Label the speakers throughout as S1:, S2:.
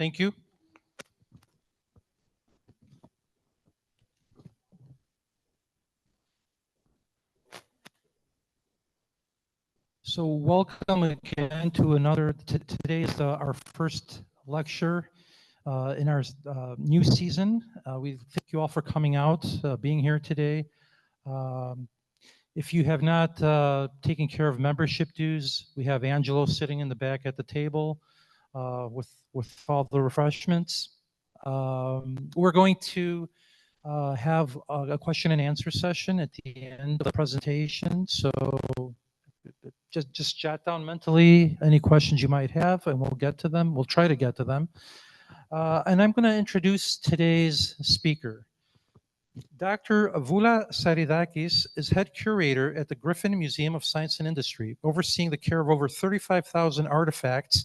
S1: Thank you. So welcome again to another, today is our first lecture in our new season. We thank you all for coming out, being here today. If you have not taken care of membership dues, we have Angelo sitting in the back at the table with all the refreshments. We're going to have a question and answer session at the end of the presentation. So just jot down mentally any questions you might have, and we'll get to them. We'll try to get to them. And I'm going to introduce today's speaker. Dr. Voula Saridakis is head curator at the Griffin Museum of Science and Industry, overseeing the care of over 35,000 artifacts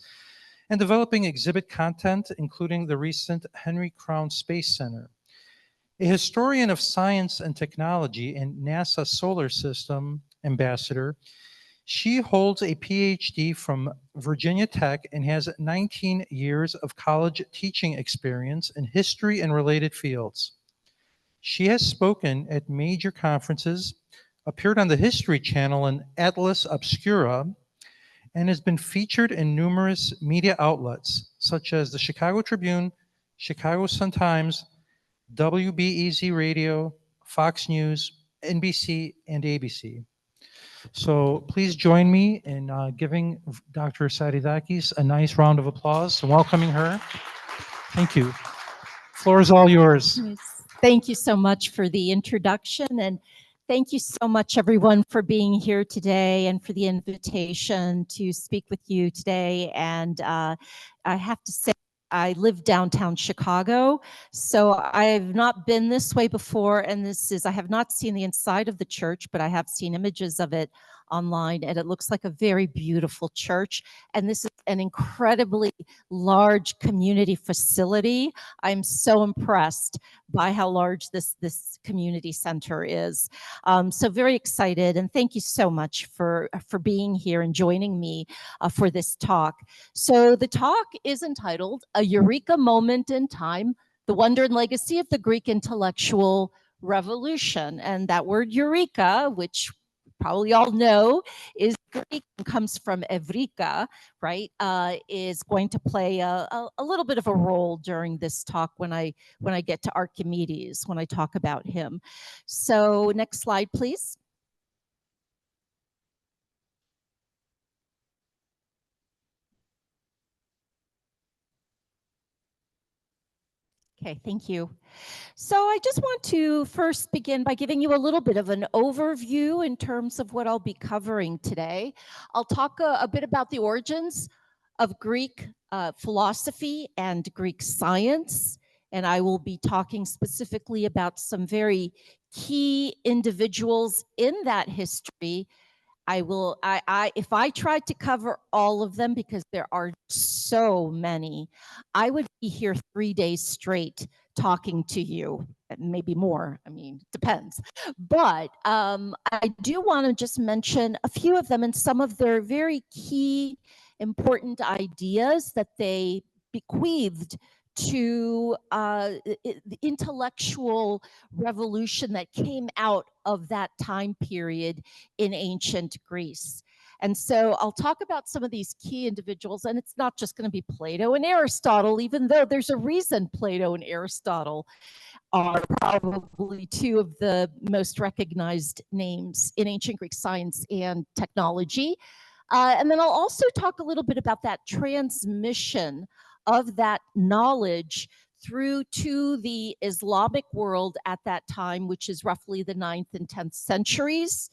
S1: and developing exhibit content, including the recent Henry Crown Space Center. A historian of science and technology and NASA Solar System ambassador, she holds a PhD from Virginia Tech and has 19 years of college teaching experience in history and related fields. She has spoken at major conferences, appeared on the History Channel and Atlas Obscura, and has been featured in numerous media outlets such as the Chicago Tribune, Chicago Sun-Times, WBEZ Radio, Fox News, NBC, and ABC. So please join me in giving Dr. Saridakis a nice round of applause and welcoming her. Thank you. Floor is all yours.
S2: Thank you so much for the introduction, and thank you so much everyone for being here today and for the invitation to speak with you today. And I have to say, I live downtown Chicago, so I've not been this way before, and I have not seen the inside of the church, but I have seen images of it online, and it looks like a very beautiful church. And this is an incredibly large community facility. I'm so impressed by how large this community center is. So very excited, and thank you so much for being here and joining me for this talk. So the talk is entitled "A Eureka Moment in Time: The Wonder and Legacy of the Greek Intellectual Revolution." And that word Eureka, which probably all know is Greek and comes from Eureka, right, is going to play a little bit of a role during this talk when I get to Archimedes, when I talk about him. So next slide, please. Okay, thank you. So I just want to first begin by giving you a little bit of an overview in terms of what I'll be covering today. I'll talk a bit about the origins of Greek philosophy and Greek science, and I will be talking specifically about some very key individuals in that history. If I tried to cover all of them, because there are so many, I would be here 3 days straight talking to you, maybe more. I mean, depends. But I do want to just mention a few of them and some of their very key, important ideas that they bequeathed to the intellectual revolution that came out of that time period in ancient Greece. And so I'll talk about some of these key individuals, and it's not just going to be Plato and Aristotle, even though there's a reason Plato and Aristotle are probably two of the most recognized names in ancient Greek science and technology. And then I'll also talk a little bit about that transmission of that knowledge through to the Islamic world at that time, which is roughly the 9th and 10th centuries,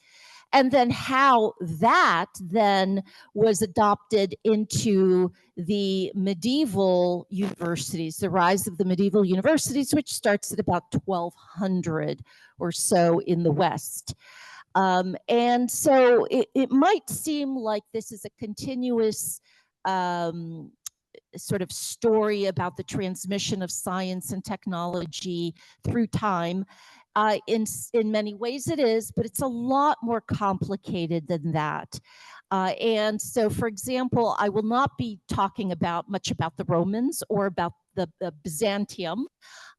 S2: and then how that then was adopted into the medieval universities, the rise of the medieval universities, which starts at about 1200 or so in the West. And so it might seem like this is a continuous sort of story about the transmission of science and technology through time. In many ways it is, but it's a lot more complicated than that. And so, for example, I will not be talking much about the Romans or about the Byzantium,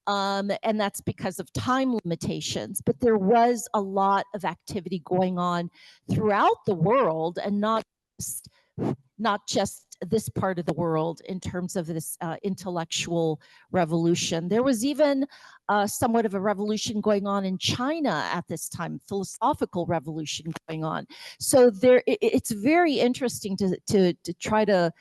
S2: and that's because of time limitations. But there was a lot of activity going on throughout the world, and not just this part of the world in terms of this intellectual revolution. There was even somewhat of a revolution going on in China at this time, philosophical revolution going on. So it's very interesting to try to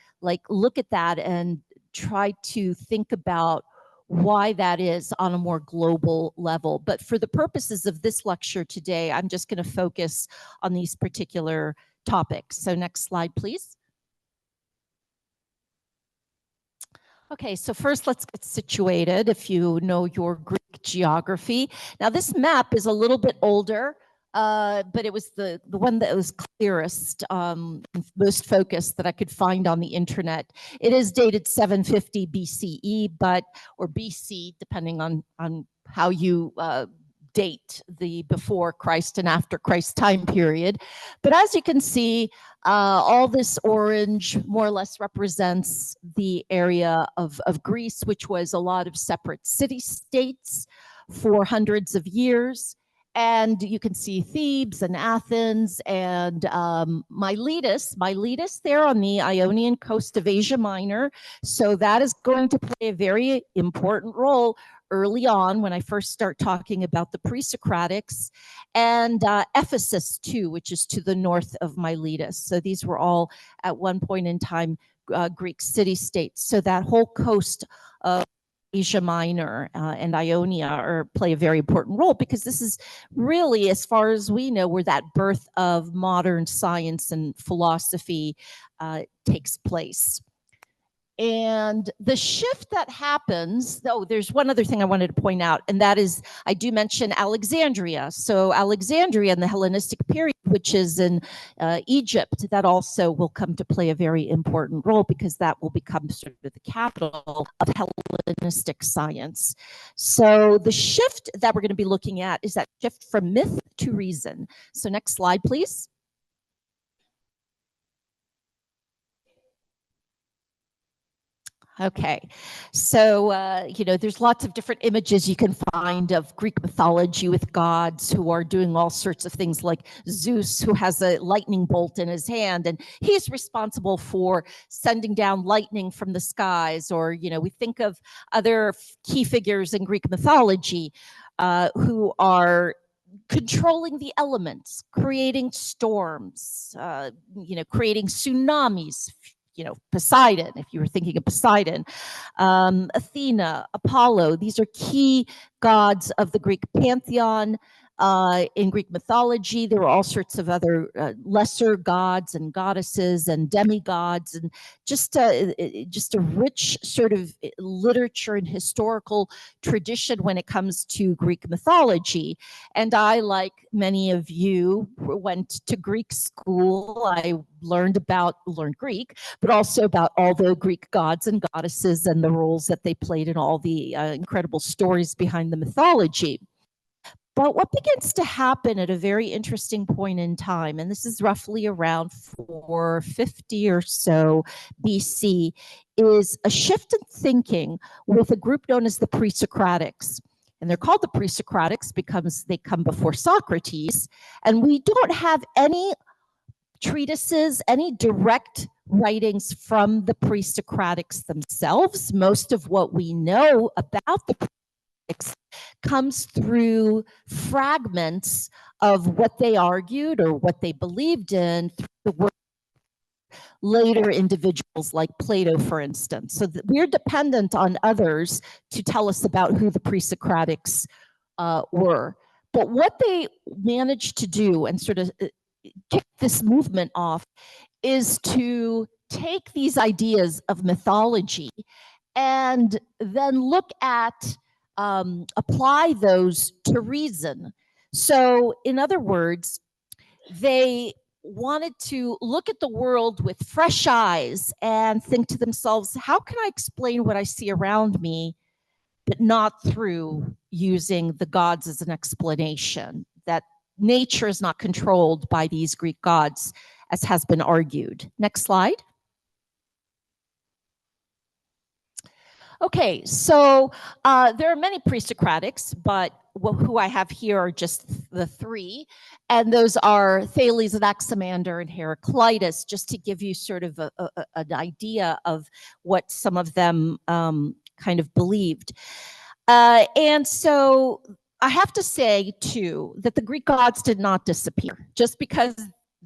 S2: look at that and try to think about why that is on a more global level. But for the purposes of this lecture today, I'm just going to focus on these particular topics. So next slide, please. Okay, so first let's get situated if you know your Greek geography. Now this map is a little bit older, but it was the one that was clearest, most focused that I could find on the internet. It is dated 750 BCE, or BC, depending on how you date the before Christ and after Christ time period. But as you can see, all this orange more or less represents the area of Greece, which was a lot of separate city-states for hundreds of years. And you can see Thebes and Athens and Miletus there on the Ionian coast of Asia Minor. So that is going to play a very important role early on when I first start talking about the pre-Socratics, and Ephesus too, which is to the north of Miletus. So these were all at one point in time Greek city-states. So that whole coast of Asia Minor and Ionia play a very important role, because this is really, as far as we know, where that birth of modern science and philosophy takes place. And the shift that happens, there's one other thing I wanted to point out, and that is, I do mention Alexandria. So Alexandria in the Hellenistic period, which is in Egypt, that also will come to play a very important role, because that will become sort of the capital of Hellenistic science. So the shift that we're going to be looking at is that shift from myth to reason. So next slide, please. Okay, so, there's lots of different images you can find of Greek mythology with gods who are doing all sorts of things, like Zeus, who has a lightning bolt in his hand, and he's responsible for sending down lightning from the skies. Or, we think of other key figures in Greek mythology who are controlling the elements, creating storms, creating tsunamis. Poseidon, if you were thinking of Poseidon, Athena, Apollo, these are key gods of the Greek pantheon. In Greek mythology, there were all sorts of other lesser gods and goddesses and demigods, and just a rich sort of literature and historical tradition when it comes to Greek mythology. And I, like many of you, went to Greek school. I learned Greek, but also about all the Greek gods and goddesses and the roles that they played in all the incredible stories behind the mythology. But what begins to happen at a very interesting point in time, and this is roughly around 450 or so BC, is a shift in thinking with a group known as the pre-Socratics. And they're called the pre-Socratics because they come before Socrates. And we don't have any treatises, any direct writings from the pre-Socratics themselves. Most of what we know about the comes through fragments of what they argued or what they believed in through the work of later individuals like Plato, for instance. So we're dependent on others to tell us about who the pre-Socratics were. But what they managed to do and sort of kick this movement off is to take these ideas of mythology and then look at apply those to reason. So, in other words, they wanted to look at the world with fresh eyes and think to themselves, how can I explain what I see around me, but not through using the gods as an explanation? That nature is not controlled by these Greek gods as has been argued. Next slide. Okay, so there are many pre-Socratics, but who I have here are just the three, and those are Thales, Anaximander, and Heraclitus, just to give you sort of an idea of what some of them kind of believed. And so I have to say, too, that the Greek gods did not disappear. Just because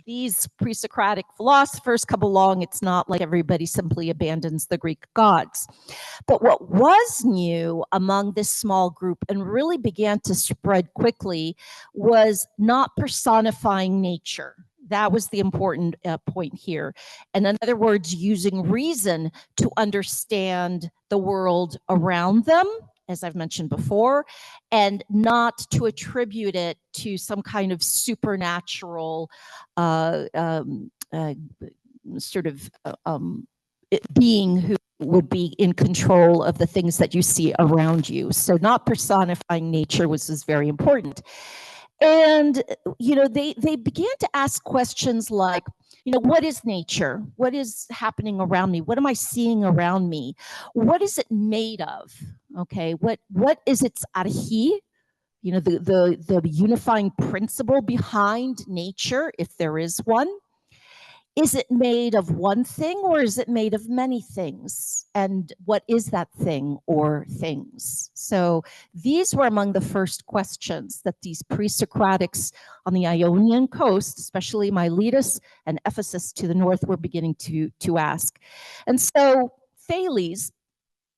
S2: these pre-Socratic philosophers come along, it's not like everybody simply abandons the Greek gods. But what was new among this small group and really began to spread quickly was not personifying nature. That was the important point here. And in other words, using reason to understand the world around them, as I've mentioned before, and not to attribute it to some kind of supernatural being who would be in control of the things that you see around you. So not personifying nature was very important. And, you know, they began to ask questions like, you know, what is nature? What is happening around me? What am I seeing around me? What is it made of? Okay, what is its archi? You know, the unifying principle behind nature, if there is one. Is it made of one thing or is it made of many things? And what is that thing or things? So these were among the first questions that these pre-Socratics on the Ionian coast, especially Miletus and Ephesus to the north, were beginning to ask. And so Thales,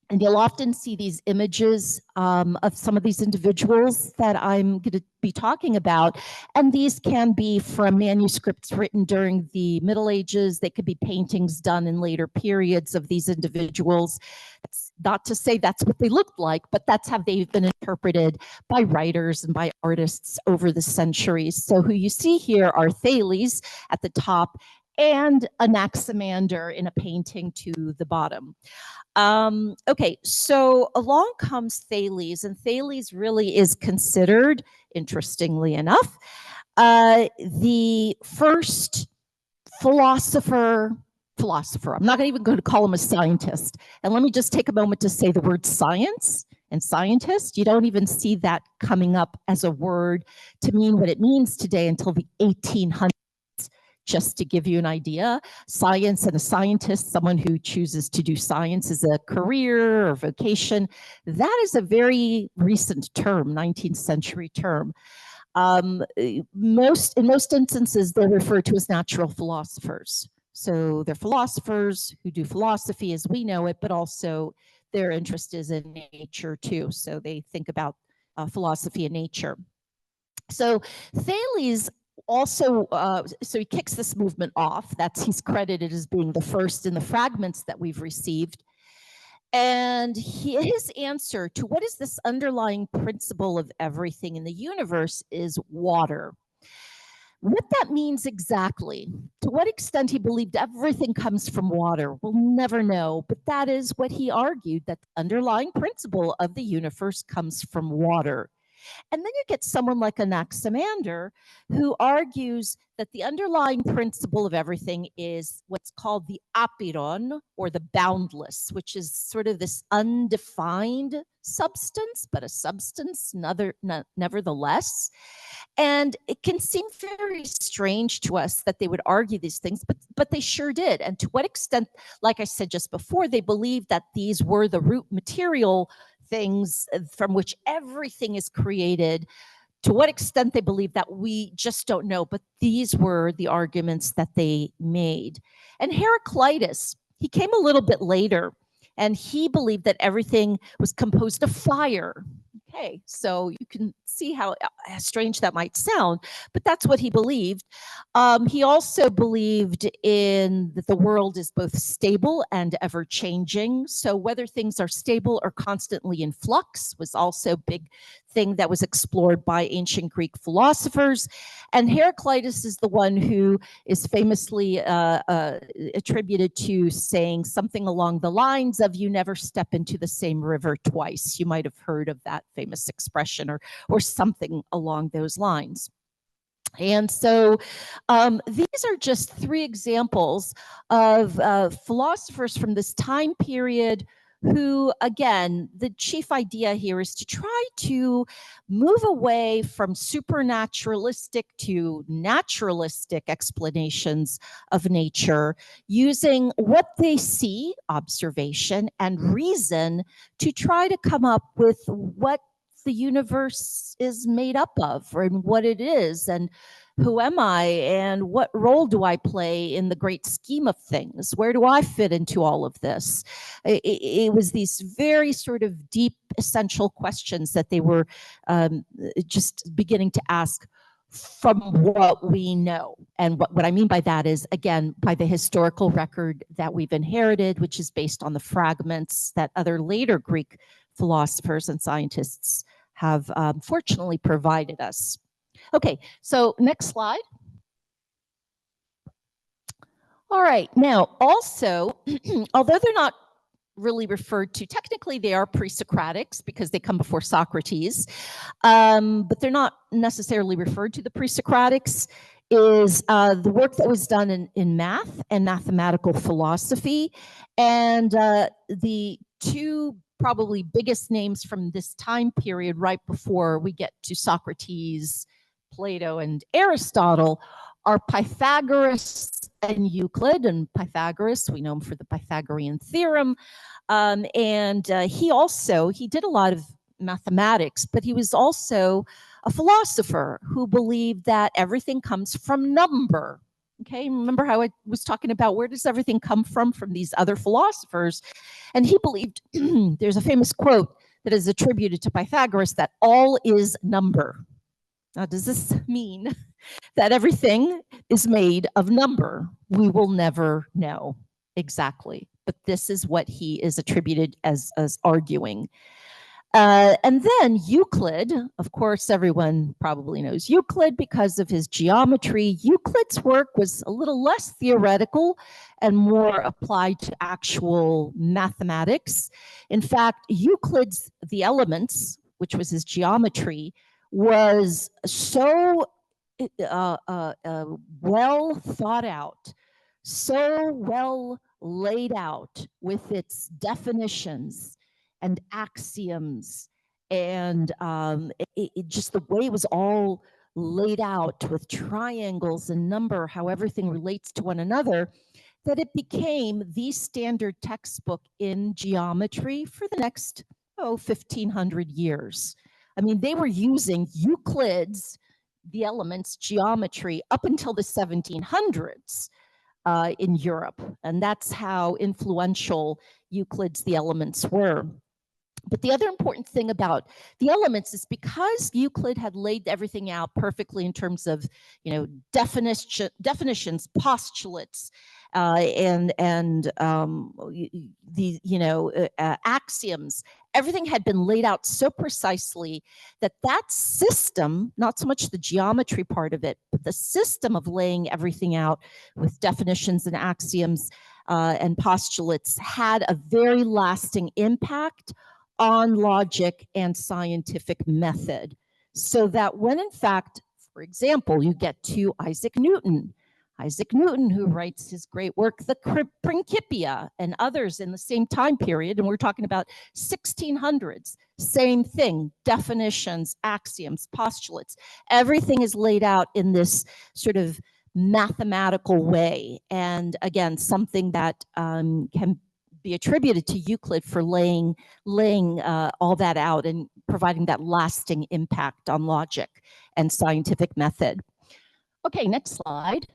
S2: and you'll often see these images of some of these individuals that I'm going to be talking about. And these can be from manuscripts written during the Middle Ages. They could be paintings done in later periods of these individuals. It's not to say that's what they looked like, but that's how they've been interpreted by writers and by artists over the centuries. So who you see here are Thales at the top and Anaximander in a painting to the bottom. Okay, so along comes Thales, and Thales really is considered, interestingly enough, the first philosopher. I'm not even going to call him a scientist. And let me just take a moment to say the word science and scientist. You don't even see that coming up as a word to mean what it means today until the 1800s. Just to give you an idea, science and a scientist, someone who chooses to do science as a career or vocation, that is a very recent term, 19th century term. In most instances, they're referred to as natural philosophers. So they're philosophers who do philosophy as we know it, but also their interest is in nature too. So they think about philosophy and nature. So Thales also, so he kicks this movement off. He's credited as being the first in the fragments that we've received. And his answer to what is this underlying principle of everything in the universe is water. What that means exactly, to what extent he believed everything comes from water, we'll never know. But that is what he argued, that the underlying principle of the universe comes from water. And then you get someone like Anaximander, who argues that the underlying principle of everything is what's called the apeiron, or the boundless, which is sort of this undefined substance, but a substance nevertheless. And it can seem very strange to us that they would argue these things, but they sure did. And to what extent, like I said just before, they believed that these were the root material things from which everything is created. To what extent they believe that, we just don't know, but these were the arguments that they made. And Heraclitus, he came a little bit later, and he believed that everything was composed of fire. Okay, so you can see how strange that might sound, but that's what he believed. He also believed in that the world is both stable and ever-changing. So whether things are stable or constantly in flux was also a big thing that was explored by ancient Greek philosophers. And Heraclitus is the one who is famously attributed to saying something along the lines of, "You never step into the same river twice." You might have heard of that famous expression, or something along those lines. And so these are just three examples of philosophers from this time period who, again, the chief idea here is to try to move away from supernaturalistic to naturalistic explanations of nature, using what they see, observation and reason, to try to come up with what the universe is made up of, and what it is, and who am I, and what role do I play in the great scheme of things? Where do I fit into all of this? It was these very sort of deep, essential questions that they were just beginning to ask from what we know. And what I mean by that is, again, by the historical record that we've inherited, which is based on the fragments that other later Greek philosophers and scientists have fortunately provided us. Okay, so next slide. All right, now also, although they're not really referred to, technically they are pre-Socratics because they come before Socrates, but they're not necessarily referred to. The pre-Socratics is the work that was done in math and mathematical philosophy, and the two probably biggest names from this time period right before we get to Socrates, Plato, and Aristotle are Pythagoras and Euclid. And Pythagoras, we know him for the Pythagorean theorem. And he did a lot of mathematics, but he was also a philosopher who believed that everything comes from number. Okay, remember how I was talking about where does everything come from these other philosophers? And he believed, there's a famous quote that is attributed to Pythagoras, that all is number. Now, does this mean that everything is made of number? We will never know exactly, but this is what he is attributed as arguing. And then Euclid, of course, everyone probably knows Euclid because of his geometry. Euclid's work was a little less theoretical and more applied to actual mathematics. In fact, Euclid's The Elements, which was his geometry, was so well thought out, so well laid out with its definitions and axioms, and just the way it was all laid out with triangles and number, how everything relates to one another, that it became the standard textbook in geometry for the next 1,500 years. I mean, they were using Euclid's The Elements geometry up until the 1700s in Europe, and that's how influential Euclid's The Elements were. But the other important thing about The Elements is because Euclid had laid everything out perfectly in terms of, definitions, postulates, axioms. Everything had been laid out so precisely that system, not so much the geometry part of it, but the system of laying everything out with definitions and axioms and postulates had a very lasting impact on logic and scientific method. So that when in fact, for example, you get to Isaac Newton, who writes his great work, the Principia, and others in the same time period, and we're talking about 1600s, same thing, definitions, axioms, postulates, everything is laid out in this sort of mathematical way. And again, something that can be attributed to Euclid for laying all that out and providing that lasting impact on logic and scientific method. Okay, next slide.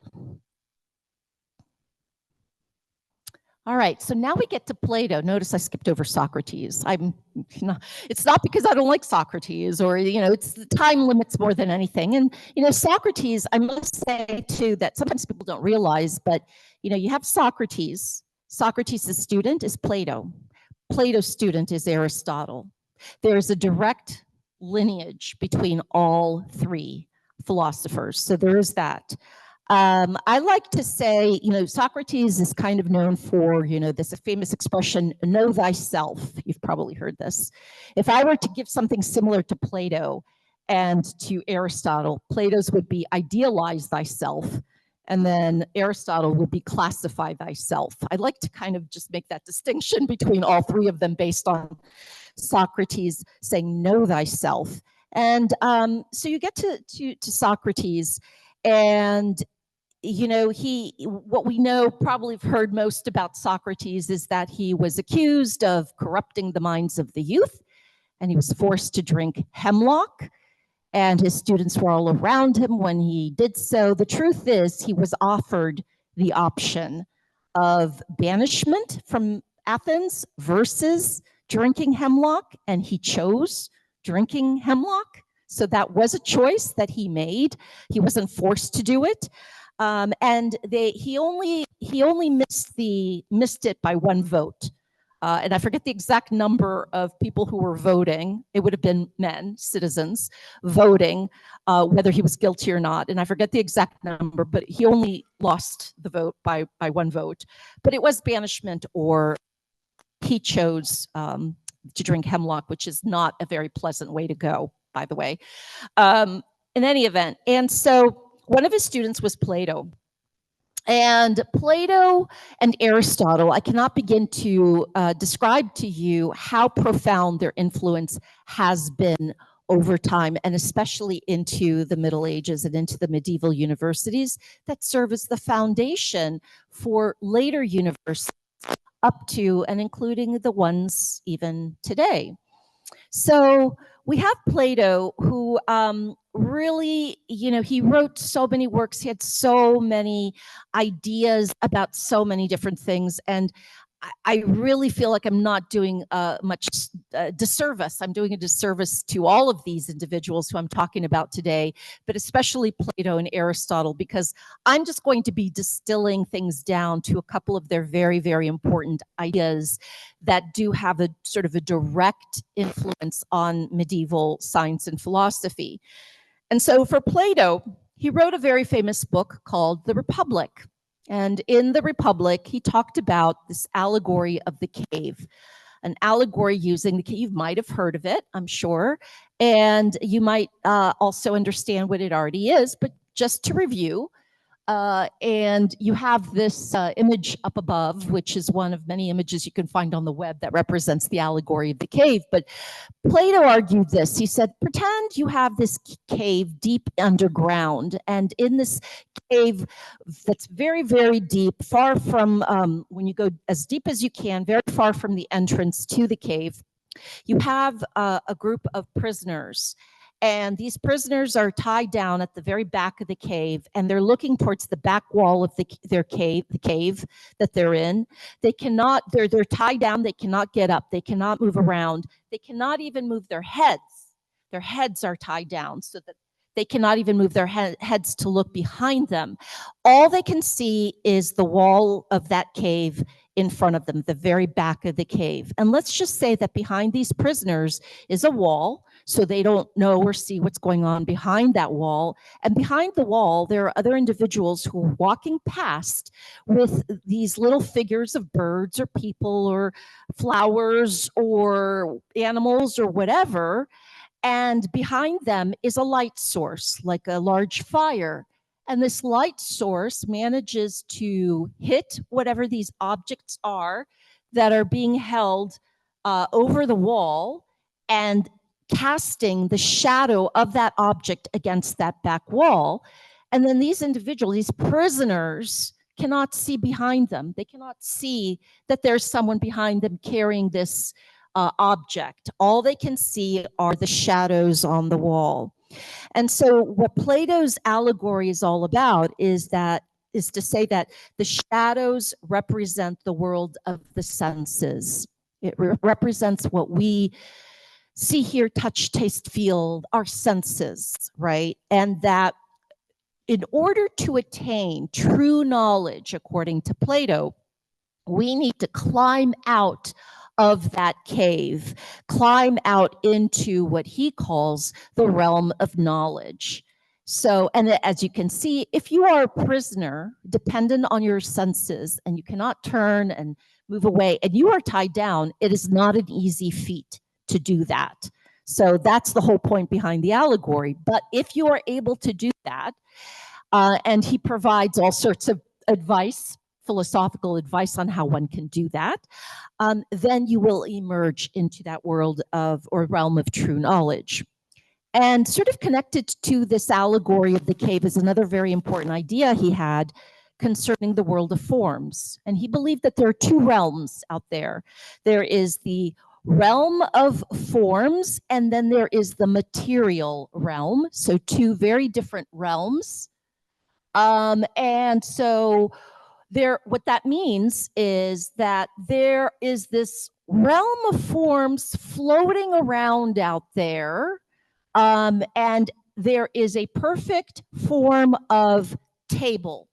S2: All right, so now we get to Plato. Notice I skipped over Socrates. It's not because I don't like Socrates, or it's the time limits more than anything. And Socrates, I must say too that sometimes people don't realize, but you have Socrates. Socrates' student is Plato. Plato's student is Aristotle. There's a direct lineage between all three philosophers. So there is that. I like to say, Socrates is kind of known for, this famous expression, know thyself. You've probably heard this. If I were to give something similar to Plato, And to Aristotle, Plato's would be idealize thyself, and then Aristotle would be classify thyself. I'd like to kind of just make that distinction between all three of them based on Socrates saying know thyself. And so you get to Socrates, and you know, what we know, probably have heard most about Socrates, is that he was accused of corrupting the minds of the youth, and he was forced to drink hemlock, and his students were all around him when he did so. The truth is, he was offered the option of banishment from Athens versus drinking hemlock, and he chose drinking hemlock. So that was a choice that he made. He wasn't forced to do it. And he only missed it by one vote. And I forget the exact number of people who were voting. It would have been men, citizens, voting whether he was guilty or not. And I forget the exact number, but he only lost the vote by one vote. But it was banishment, or he chose to drink hemlock, which is not a very pleasant way to go, by the way. In any event, and so one of his students was Plato. And Plato and Aristotle, I cannot begin to describe to you how profound their influence has been over time, and especially into the Middle Ages and into the medieval universities that serve as the foundation for later universities up to and including the ones even today. So we have Plato, who really, you know, he wrote so many works. He had so many ideas about so many different things. And I really feel like I'm not doing much disservice. I'm doing a disservice to all of these individuals who I'm talking about today, but especially Plato and Aristotle, because I'm just going to be distilling things down to a couple of their very, very important ideas that do have a sort of a direct influence on medieval science and philosophy. And so for Plato, he wrote a very famous book called The Republic. And in The Republic, he talked about this allegory of the cave, an allegory using the cave. You might have heard of it, I'm sure. And you might also understand what it already is, but just to review, and you have this image up above, which is one of many images you can find on the web that represents the allegory of the cave. But Plato argued this. He said, pretend you have this cave deep underground, and in this cave that's very, very deep, far from, when you go as deep as you can, very far from the entrance to the cave, you have a group of prisoners. And these prisoners are tied down at the very back of the cave, and they're looking towards the back wall of their cave, the cave that they're in. They cannot, they're tied down, they cannot get up, they cannot move around, they cannot even move their heads. Their heads are tied down so that they cannot even move their heads to look behind them. All they can see is the wall of that cave in front of them, the very back of the cave. And let's just say that behind these prisoners is a wall, so they don't know or see what's going on behind that wall. And behind the wall, there are other individuals who are walking past with these little figures of birds or people or flowers or animals or whatever. And behind them is a light source, like a large fire. And this light source manages to hit whatever these objects are that are being held over the wall and casting the shadow of that object against that back wall. And then these individuals, these prisoners, cannot see behind them. They cannot see that there's someone behind them carrying this object. All they can see are the shadows on the wall. And so what Plato's allegory is all about is to say that the shadows represent the world of the senses. It represents what we see, hear, touch, taste, feel, our senses, right? And that in order to attain true knowledge, according to Plato, we need to climb out of that cave, climb out into what he calls the realm of knowledge. So, and as you can see, if you are a prisoner dependent on your senses and you cannot turn and move away and you are tied down, it is not an easy feat to do that. So that's the whole point behind the allegory. But if you are able to do that, and he provides all sorts of advice, philosophical advice on how one can do that, then you will emerge into that world of, or realm of true knowledge. And sort of connected to this allegory of the cave is another very important idea he had concerning the world of forms. And he believed that there are two realms out there. There is the realm of forms, and then there is the material realm. So two very different realms. And so what that means is that there is this realm of forms floating around out there, and there is a perfect form of table.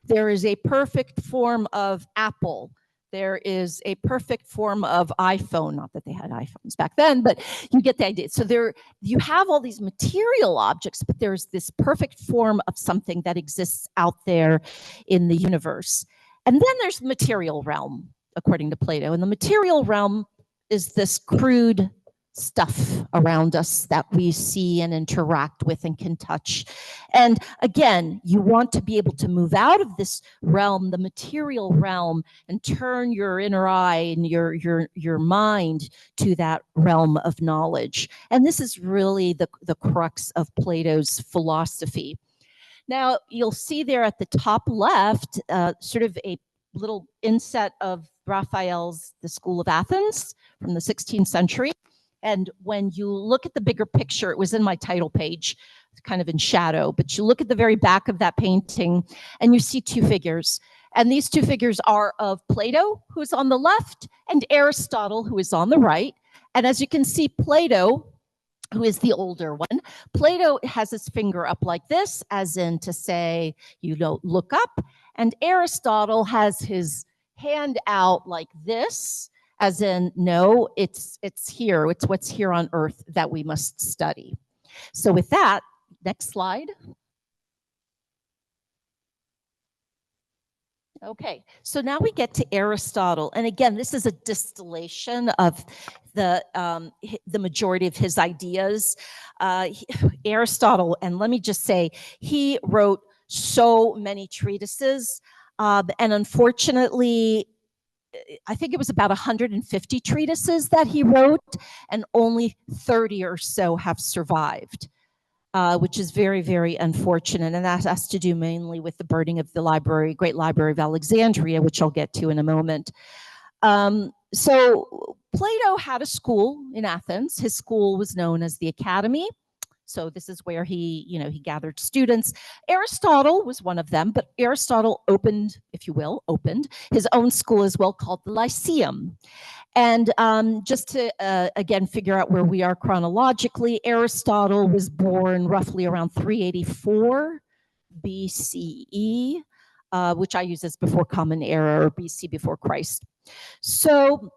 S2: There is a perfect form of apple. There is a perfect form of iPhone. Not that they had iPhones back then, but you get the idea. So you have all these material objects, but there's this perfect form of something that exists out there in the universe. And then there's the material realm, according to Plato. And the material realm is this crude stuff around us that we see and interact with and can touch. And again, you want to be able to move out of this realm, the material realm, and turn your inner eye and your mind to that realm of knowledge. And this is really the crux of Plato's philosophy. Now, you'll see there at the top left, sort of a little inset of Raphael's The School of Athens from the 16th century. And when you look at the bigger picture, it was in my title page, kind of in shadow, but you look at the very back of that painting and you see two figures. And these two figures are of Plato, who's on the left, and Aristotle, who is on the right. And as you can see, Plato, who is the older one, Plato has his finger up like this, as in to say, you don't look up. And Aristotle has his hand out like this, as in, no, it's here. It's what's here on earth that we must study. So with that, next slide. Okay, so now we get to Aristotle. And again, this is a distillation of the majority of his ideas. Aristotle, and let me just say, he wrote so many treatises. And unfortunately, I think it was about 150 treatises that he wrote, and only 30 or so have survived, which is very, very unfortunate. And that has to do mainly with the burning of the library, Great Library of Alexandria, which I'll get to in a moment. So Plato had a school in Athens. His school was known as the Academy. So this is where he gathered students. Aristotle was one of them, but Aristotle opened, if you will, his own school as well, called the Lyceum. And just to, again, figure out where we are chronologically, Aristotle was born roughly around 384 BCE, which I use as before Common Era, or BC before Christ. So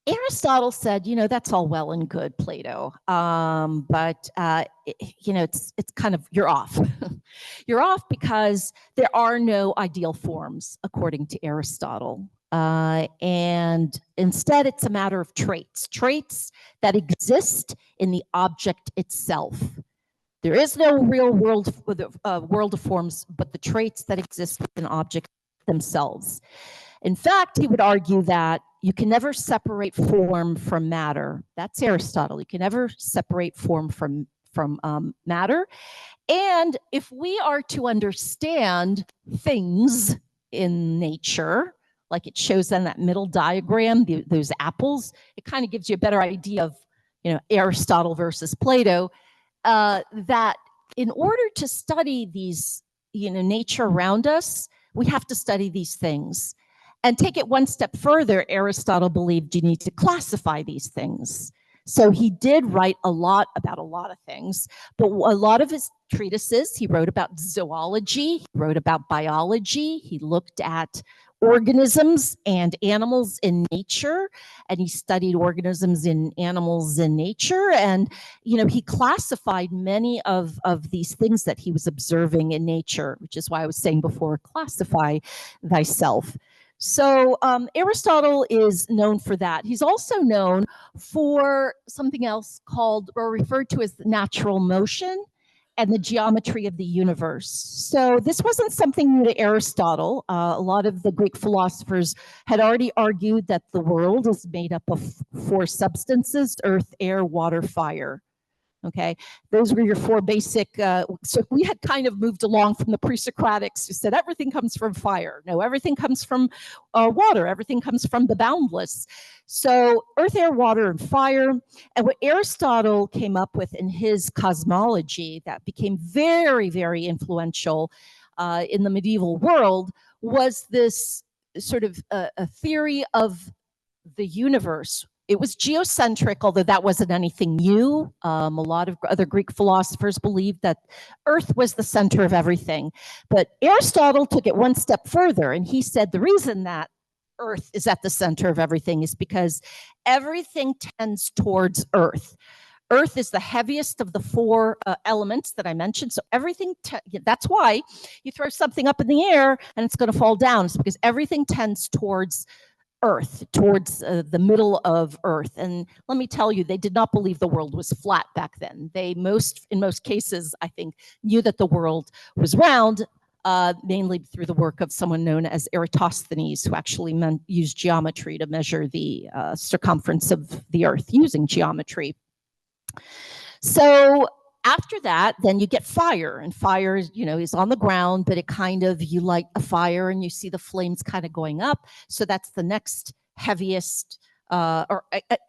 S2: Aristotle said, that's all well and good, Plato, but it's kind of, you're off. You're off because there are no ideal forms, according to Aristotle. And instead, it's a matter of traits that exist in the object itself. There is no real world of forms, but the traits that exist within objects themselves. In fact, he would argue that you can never separate form from matter. That's Aristotle. You can never separate form from matter. And if we are to understand things in nature, like it shows on that middle diagram, those apples, it kind of gives you a better idea of, Aristotle versus Plato, that in order to study these, nature around us, we have to study these things. And take it one step further, Aristotle believed you need to classify these things. So he did write a lot about a lot of things, but a lot of his treatises, he wrote about zoology, he wrote about biology, he looked at organisms and animals in nature, and he studied organisms in animals in nature, and he classified many of these things that he was observing in nature, which is why I was saying before, classify thyself. So Aristotle is known for that. He's also known for something else called, or referred to as, natural motion and the geometry of the universe. So this wasn't something new to Aristotle. A lot of the Greek philosophers had already argued that the world is made up of four substances: earth, air, water, fire. Okay, those were your four basic. So we had kind of moved along from the pre-Socratics who said everything comes from fire. No, everything comes from water. Everything comes from the boundless. So earth, air, water, and fire. And what Aristotle came up with in his cosmology that became very, very influential in the medieval world was this sort of a theory of the universe. It was geocentric, although that wasn't anything new. A lot of other Greek philosophers believed that Earth was the center of everything. But Aristotle took it one step further, and he said the reason that Earth is at the center of everything is because everything tends towards Earth. Earth is the heaviest of the four elements that I mentioned. So everything, that's why you throw something up in the air and it's going to fall down. It's because everything tends towards Earth, towards the middle of Earth. And let me tell you, they did not believe the world was flat back then. They in most cases, I think, knew that the world was round, mainly through the work of someone known as Eratosthenes, who actually used geometry to measure the circumference of the Earth using geometry. So after that, then you get fire, and fire, is on the ground, but it kind of, you light a fire and you see the flames kind of going up. So that's the next heaviest,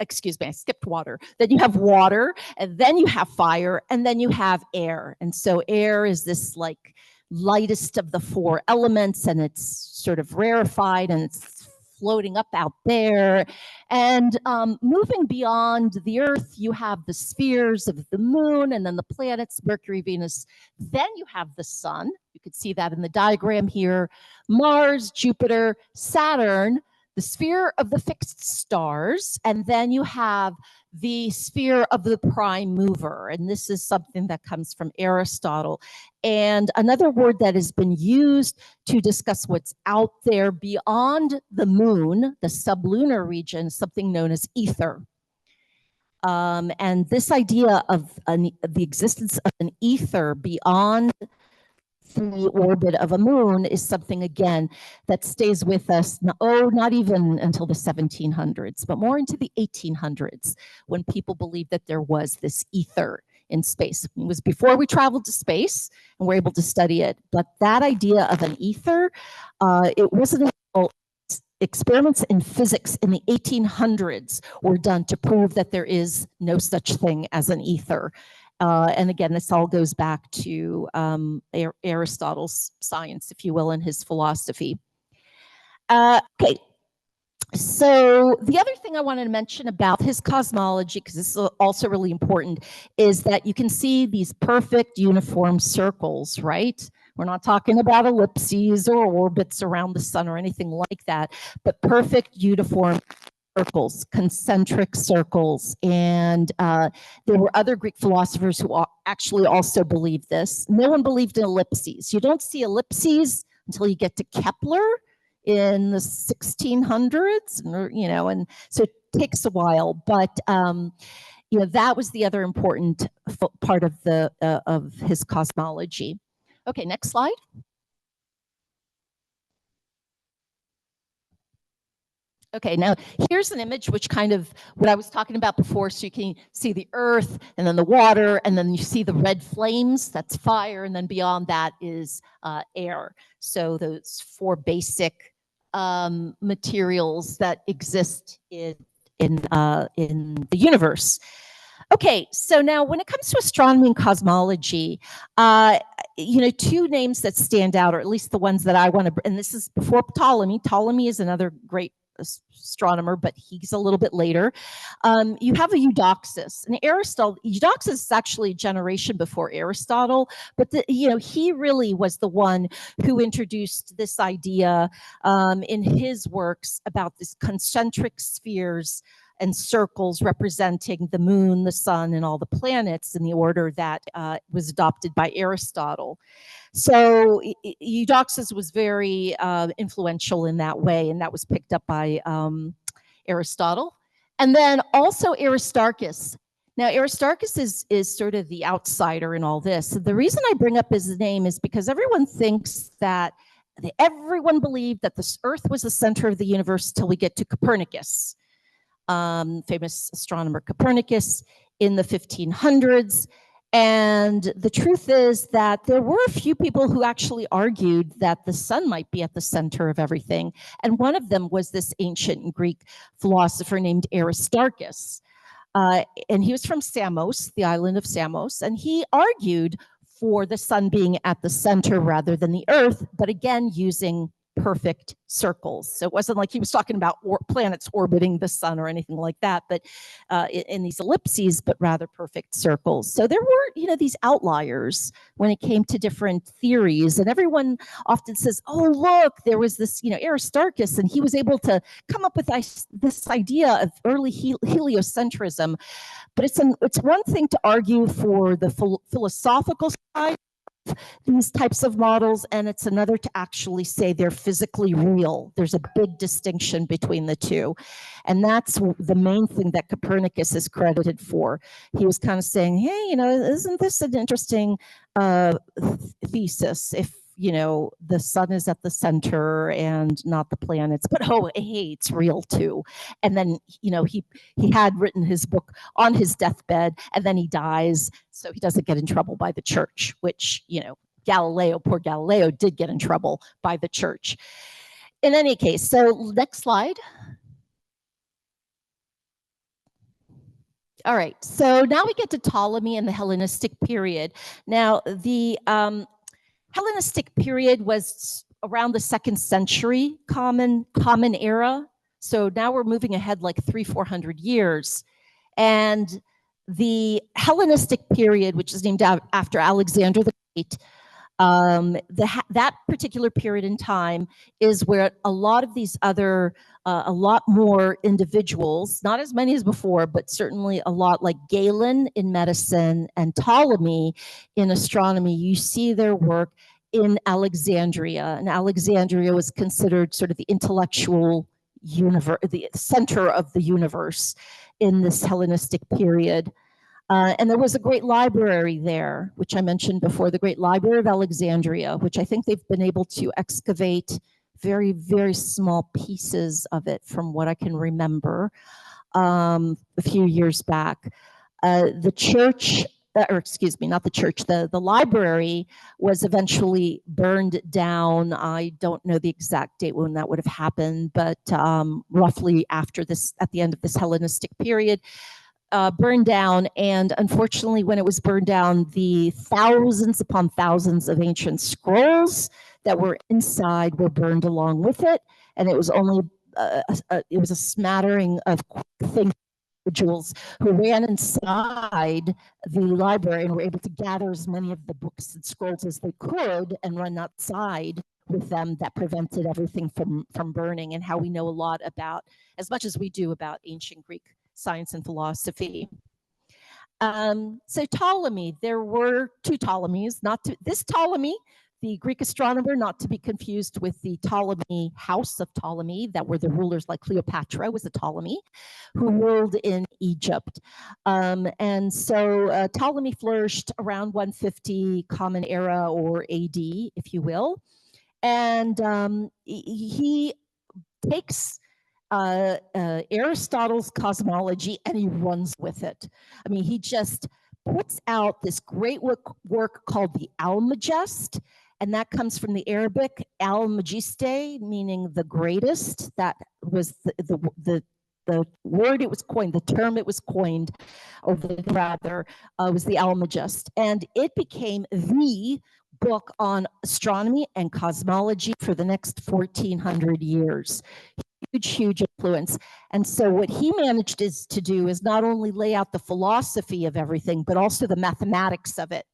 S2: excuse me, I skipped water. Then you have water, and then you have fire, and then you have air. And so air is this like lightest of the four elements, and it's sort of rarefied, and it's floating up out there. And moving beyond the Earth, you have the spheres of the moon, and then the planets, Mercury, Venus. Then you have the sun. You could see that in the diagram here. Mars, Jupiter, Saturn, the sphere of the fixed stars, and then you have the sphere of the prime mover. And this is something that comes from Aristotle. And another word that has been used to discuss what's out there beyond the moon, the sublunar region, something known as ether. And this idea of the existence of an ether beyond the orbit of a moon is something, again, that stays with us, not even until the 1700s, but more into the 1800s, when people believed that there was this ether in space. It was before we traveled to space and were able to study it. But that idea of an ether, it wasn't until experiments in physics in the 1800s were done to prove that there is no such thing as an ether. And again, this all goes back to Aristotle's science, if you will, and his philosophy. Okay, so the other thing I wanted to mention about his cosmology, because this is also really important, is that you can see these perfect uniform circles, right? We're not talking about ellipses or orbits around the sun or anything like that, but perfect uniform circles, concentric circles. And there were other Greek philosophers who actually also believed this. No one believed in ellipses. You don't see ellipses until you get to Kepler in the 1600s, and so it takes a while. But that was the other important part of his cosmology. Okay, next slide. Okay, now here's an image which kind of what I was talking about before. So you can see the earth and then the water, and then you see the red flames, that's fire, and then beyond that is air. So those four basic materials that exist in the universe. Okay, so now when it comes to astronomy and cosmology, two names that stand out, or at least the ones that I want to, and this is before Ptolemy. Ptolemy is another great astronomer, but he's a little bit later. You have a Eudoxus, and Eudoxus is actually a generation before Aristotle, but he really was the one who introduced this idea in his works about this concentric spheres and circles representing the moon, the sun, and all the planets in the order that was adopted by Aristotle. So Eudoxus was very influential in that way, and that was picked up by Aristotle. And then also Aristarchus. Now, Aristarchus is sort of the outsider in all this. The reason I bring up his name is because everyone thinks that everyone believed that the Earth was the center of the universe till we get to Copernicus, famous astronomer Copernicus in the 1500s. And the truth is that there were a few people who actually argued that the sun might be at the center of everything. And one of them was this ancient Greek philosopher named Aristarchus. And he was from Samos, the island of Samos, and he argued for the sun being at the center rather than the Earth, but again, using perfect circles. So it wasn't like he was talking about planets orbiting the sun or anything like that, but in these ellipses, but rather perfect circles. So there were, these outliers when it came to different theories, and everyone often says, oh, look, there was this, Aristarchus, and he was able to come up with this idea of early heliocentrism. But it's one thing to argue for the philosophical side, these types of models, and it's another to actually say they're physically real. There's a big distinction between the two, and that's the main thing that Copernicus is credited for. He was kind of saying, hey, isn't this an interesting thesis if the sun is at the center and not the planets, but hey, it's real too. And then he had written his book on his deathbed, and then he dies, so he doesn't get in trouble by the church, which poor Galileo did get in trouble by the church. In any case, so next slide. All right, so now we get to Ptolemy and the Hellenistic period. Now the Hellenistic period was around the 2nd century common era. So now we're moving ahead like 300-400 years. And the Hellenistic period, which is named after Alexander the Great, that particular period in time is where a lot of these other, a lot more individuals, not as many as before, but certainly a lot like Galen in medicine and Ptolemy in astronomy, you see their work in Alexandria. And Alexandria was considered sort of the intellectual universe, the center of the universe in this Hellenistic period. And there was a great library there, which I mentioned before, the Great Library of Alexandria, which I think they've been able to excavate very, very small pieces of it from what I can remember a few years back. The church, or excuse me, not the church, the library was eventually burned down. I don't know the exact date when that would have happened, but roughly after this, at the end of this Hellenistic period, burned down. And unfortunately, when it was burned down, the thousands upon thousands of ancient scrolls that were inside were burned along with it. And it was only it was a smattering of things, individuals who ran inside the library and were able to gather as many of the books and scrolls as they could and run outside with them. That prevented everything from burning, and how we know a lot about, as much as we do, about ancient Greek science and philosophy. So Ptolemy, there were two Ptolemies, this Ptolemy, the Greek astronomer, not to be confused with the Ptolemy house of Ptolemy, that were the rulers like Cleopatra, was a Ptolemy who ruled in Egypt. And so Ptolemy flourished around 150 Common Era, or AD, if you will. And he takes Aristotle's cosmology and he runs with it. I mean, he just puts out this great work called the Almagest, and that comes from the Arabic al-Magiste, meaning the greatest. That was the word it was coined, the term it was coined, or rather, was the Almagest, and it became the book on astronomy and cosmology for the next 1400 years. Huge influence. And so what he managed to do is not only lay out the philosophy of everything, but also the mathematics of it.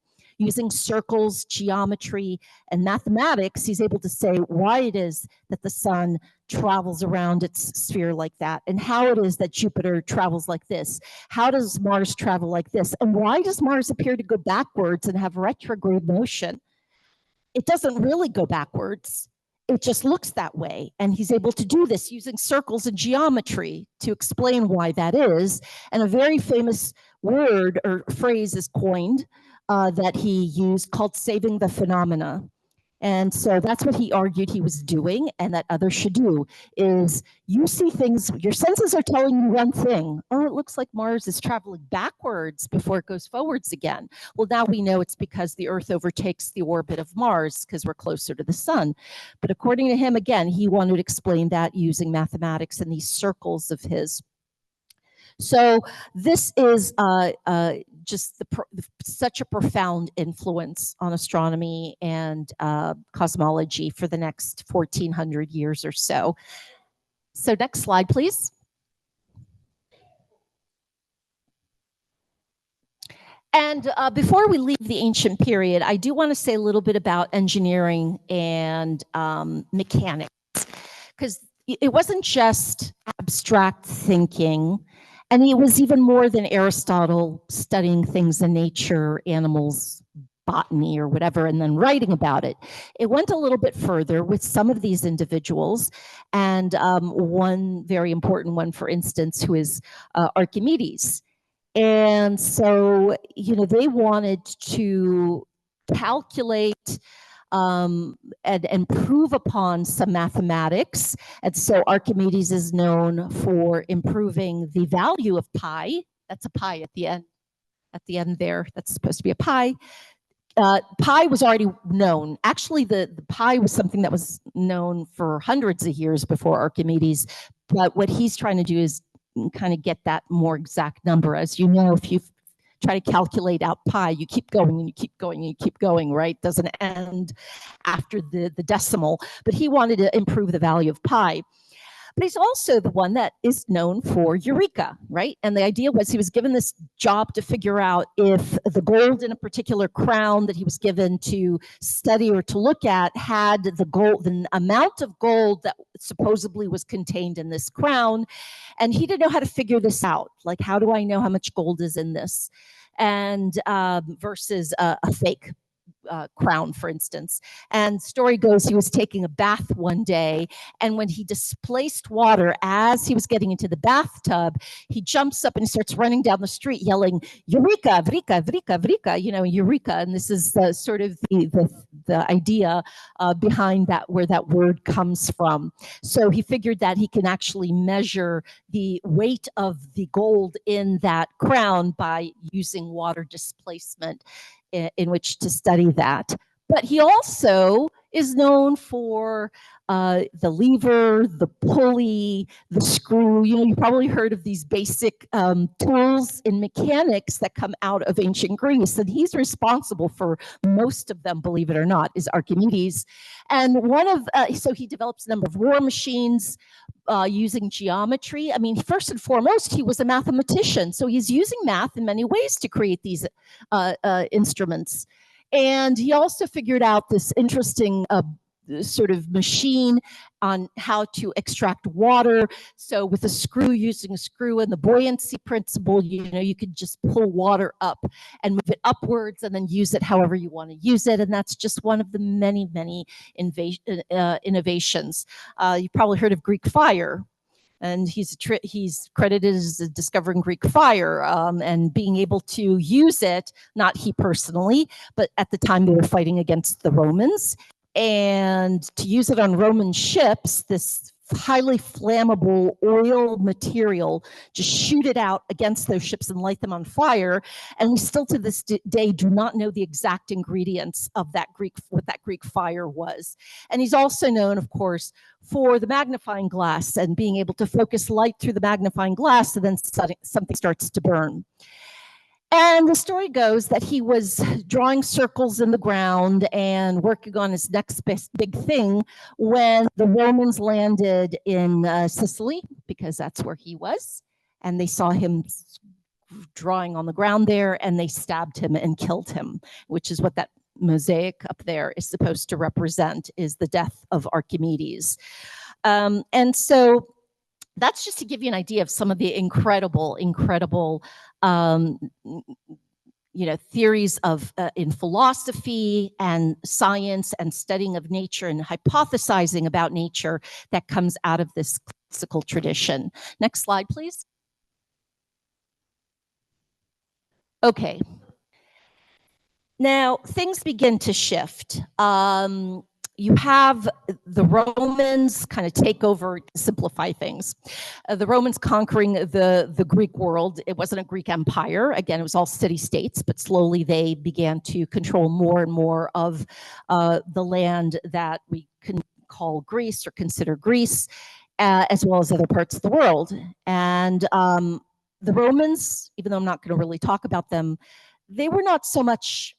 S2: using circles, geometry, and mathematics, he's able to say why it is that the sun travels around its sphere like that, and how it is that Jupiter travels like this. How does Mars travel like this? And why does Mars appear to go backwards and have retrograde motion? It doesn't really go backwards. It just looks that way. And he's able to do this using circles and geometry to explain why that is. And a very famous word or phrase is coined that he used called saving the phenomena. And so that's what he argued he was doing and that others should do, is you see things, your senses are telling you one thing. Oh, it looks like Mars is traveling backwards before it goes forwards again. Well, now we know it's because the Earth overtakes the orbit of Mars because we're closer to the sun. But according to him, again, he wanted to explain that using mathematics and these circles of his. So this is just such a profound influence on astronomy and cosmology for the next 1400 years or so. So next slide, please. And before we leave the ancient period, I do want to say a little bit about engineering and mechanics, because it wasn't just abstract thinking. And it was even more than Aristotle studying things in nature, animals, botany, or whatever, and then writing about it. It went a little bit further with some of these individuals. And one very important one, for instance, who is Archimedes. And so, you know, they wanted to calculate and improve upon some mathematics. And so Archimedes is known for improving the value of pi. That's a pi at the end there. That's supposed to be a pi. Pi was already known. Actually, the pi was something that was known for hundreds of years before Archimedes. But what he's trying to do is kind of get that more exact number. As you know, if you try to calculate out pi, you keep going and you keep going and you keep going, right? Doesn't end after the decimal. But he wanted to improve the value of pi. But he's also the one that is known for Eureka, right? And the idea was he was given this job to figure out if the gold in a particular crown that he was given to study or to look at had the amount of gold that supposedly was contained in this crown. And he didn't know how to figure this out. Like, how do I know how much gold is in this? And versus a fake crown, for instance. And story goes, he was taking a bath one day, and when he displaced water as he was getting into the bathtub, he jumps up and he starts running down the street yelling, Eureka, Vrika, Vrika, Vrika, you know, Eureka. And this is the sort of the idea behind that, where that word comes from. So he figured that he can actually measure the weight of the gold in that crown by using water displacement in which to study that. But he also is known for the lever, the pulley, the screw. You know, you probably heard of these basic tools in mechanics that come out of ancient Greece, and he's responsible for most of them, believe it or not, is Archimedes. And so he develops a number of war machines using geometry. I mean, first and foremost, he was a mathematician, so he's using math in many ways to create these instruments. And he also figured out this interesting sort of machine on how to extract water. So with a screw, using a screw and the buoyancy principle, you know, you could just pull water up and move it upwards and then use it however you want to use it. And that's just one of the many, many innovations. You've probably heard of Greek fire. And he's credited as discovering Greek fire and being able to use it, not he personally, but at the time they were fighting against the Romans. And to use it on Roman ships, this highly flammable oil material, just shoot it out against those ships and light them on fire. And we still to this day do not know the exact ingredients of what that Greek fire was. And he's also known, of course, for the magnifying glass and being able to focus light through the magnifying glass, and then something starts to burn. And the story goes that he was drawing circles in the ground and working on his next big thing when the Romans landed in Sicily, because that's where he was. And they saw him drawing on the ground there, and they stabbed him and killed him, which is what that mosaic up there is supposed to represent, is the death of Archimedes. And so that's just to give you an idea of some of the incredible theories of in philosophy and science and studying of nature and hypothesizing about nature that comes out of this classical tradition. Next slide, please. Okay. Now, things begin to shift. You have the Romans kind of take over, simplify things. The Romans conquering the Greek world. It wasn't a Greek empire. Again, it was all city-states, but slowly they began to control more and more of the land that we can call Greece or consider Greece, as well as other parts of the world. And the Romans, even though I'm not going to really talk about them, they were not so much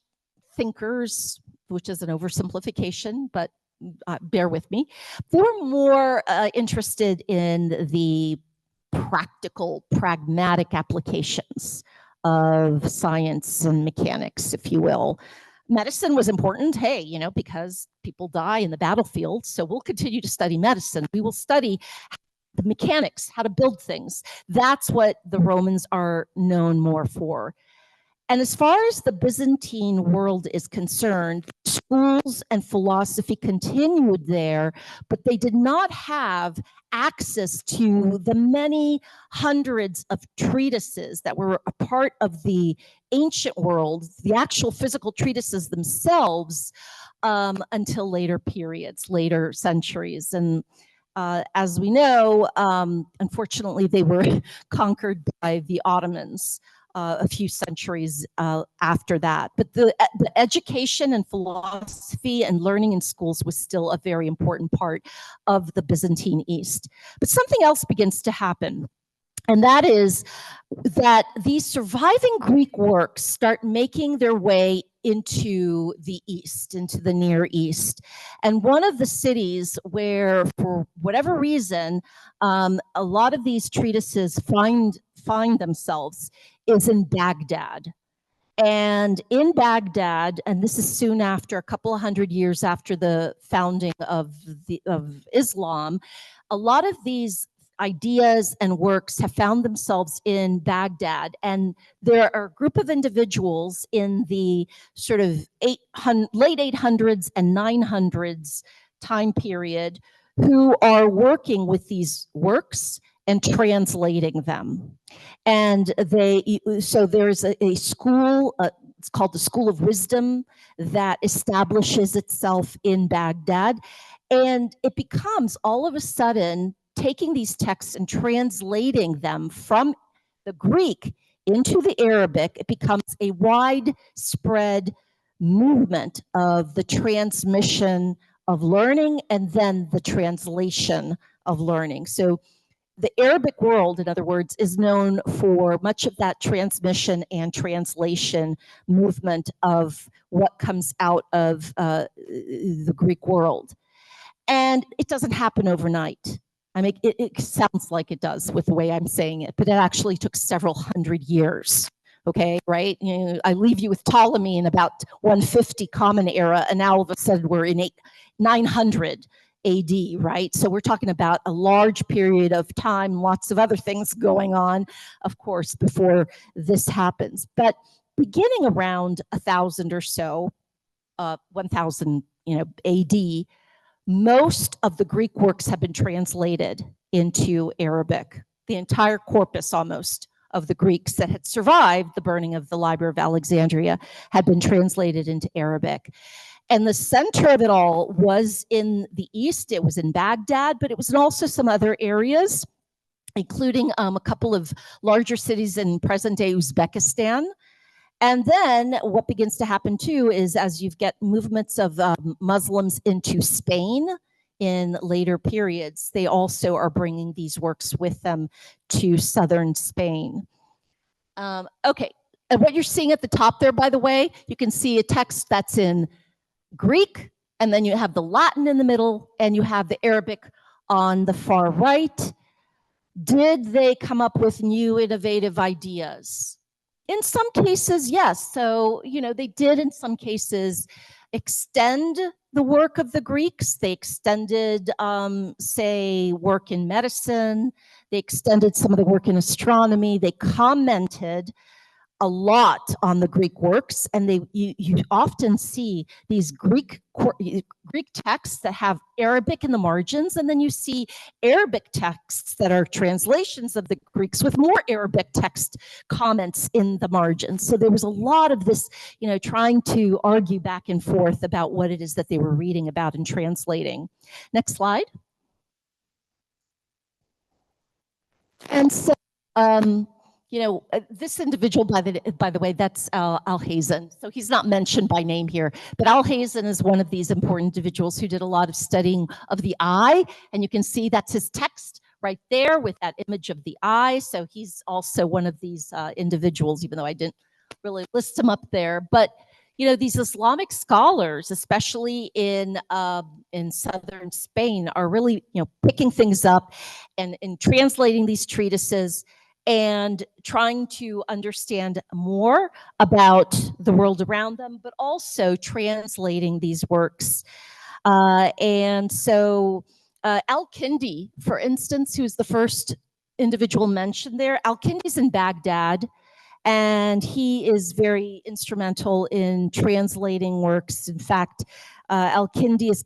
S2: thinkers, which is an oversimplification, but bear with me. They were more interested in the practical, pragmatic applications of science and mechanics, if you will. Medicine was important, hey, you know, because people die in the battlefield, so we'll continue to study medicine. We will study the mechanics, how to build things. That's what the Romans are known more for. And as far as the Byzantine world is concerned, schools and philosophy continued there, but they did not have access to the many hundreds of treatises that were a part of the ancient world, the actual physical treatises themselves, until later periods, later centuries. And as we know, unfortunately, they were conquered by the Ottomans a few centuries after that. But the education and philosophy and learning in schools was still a very important part of the Byzantine East. But something else begins to happen. And that is that these surviving Greek works start making their way into the East, into the Near East. And one of the cities where, for whatever reason, a lot of these treatises find themselves is in Baghdad. And in Baghdad, and this is soon after, a couple of hundred years after the founding of Islam, a lot of these ideas and works have found themselves in Baghdad. And there are a group of individuals in the sort of late 800s and 900s time period who are working with these works and translating them. And so there's a school, it's called the School of Wisdom, that establishes itself in Baghdad. And it becomes all of a sudden taking these texts and translating them from the Greek into the Arabic. It becomes a widespread movement of the transmission of learning and then the translation of learning. So the Arabic world, in other words, is known for much of that transmission and translation movement of what comes out of the Greek world. And it doesn't happen overnight. I mean, it sounds like it does with the way I'm saying it, but it actually took several hundred years. Okay, right? You know, I leave you with Ptolemy in about 150 Common Era, and now all of a sudden we're in 900 AD, right? So we're talking about a large period of time, lots of other things going on, of course, before this happens. But beginning around 1000 or so, 1000, AD, most of the Greek works have been translated into Arabic. The entire corpus almost of the Greeks that had survived the burning of the Library of Alexandria had been translated into Arabic. And the center of it all was in the East. It was in Baghdad, but it was in also some other areas, including a couple of larger cities in present-day Uzbekistan. And then what begins to happen too is as you get movements of Muslims into Spain in later periods, they also are bringing these works with them to southern Spain. Okay, and what you're seeing at the top there, by the way, you can see a text that's in Greek, and then you have the Latin in the middle, and you have the Arabic on the far right. Did they come up with new innovative ideas? In some cases, yes. So, they did in some cases extend the work of the Greeks. They extended, say, work in medicine. They extended some of the work in astronomy. They commented a lot on the Greek works, and you often see these Greek texts that have Arabic in the margins, and then you see Arabic texts that are translations of the Greeks with more Arabic text comments in the margins. So there was a lot of this, trying to argue back and forth about what it is that they were reading about and translating. Next slide. And so, this individual, by the way, that's Alhazen. So he's not mentioned by name here, but Alhazen is one of these important individuals who did a lot of studying of the eye. And you can see that's his text right there with that image of the eye. So he's also one of these individuals, even though I didn't really list him up there. But these Islamic scholars, especially in southern Spain, are really picking things up and translating these treatises and trying to understand more about the world around them, but also translating these works. And so Al-Kindi, for instance, who's the first individual mentioned there, Al-Kindi's in Baghdad, and he is very instrumental in translating works. In fact, Al-Kindi is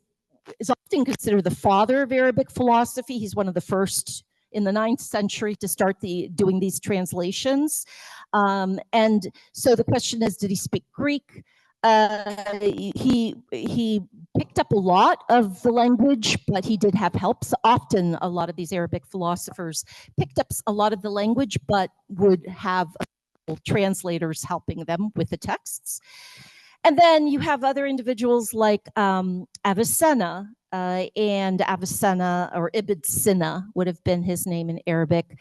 S2: often considered the father of Arabic philosophy. He's one of the first in the 9th century to start doing these translations. And so the question is, did he speak Greek? He picked up a lot of the language, but he did have help. So often a lot of these Arabic philosophers picked up a lot of the language, but would have translators helping them with the texts. And then you have other individuals like Avicenna, and Avicenna, or Ibn Sina would have been his name in Arabic,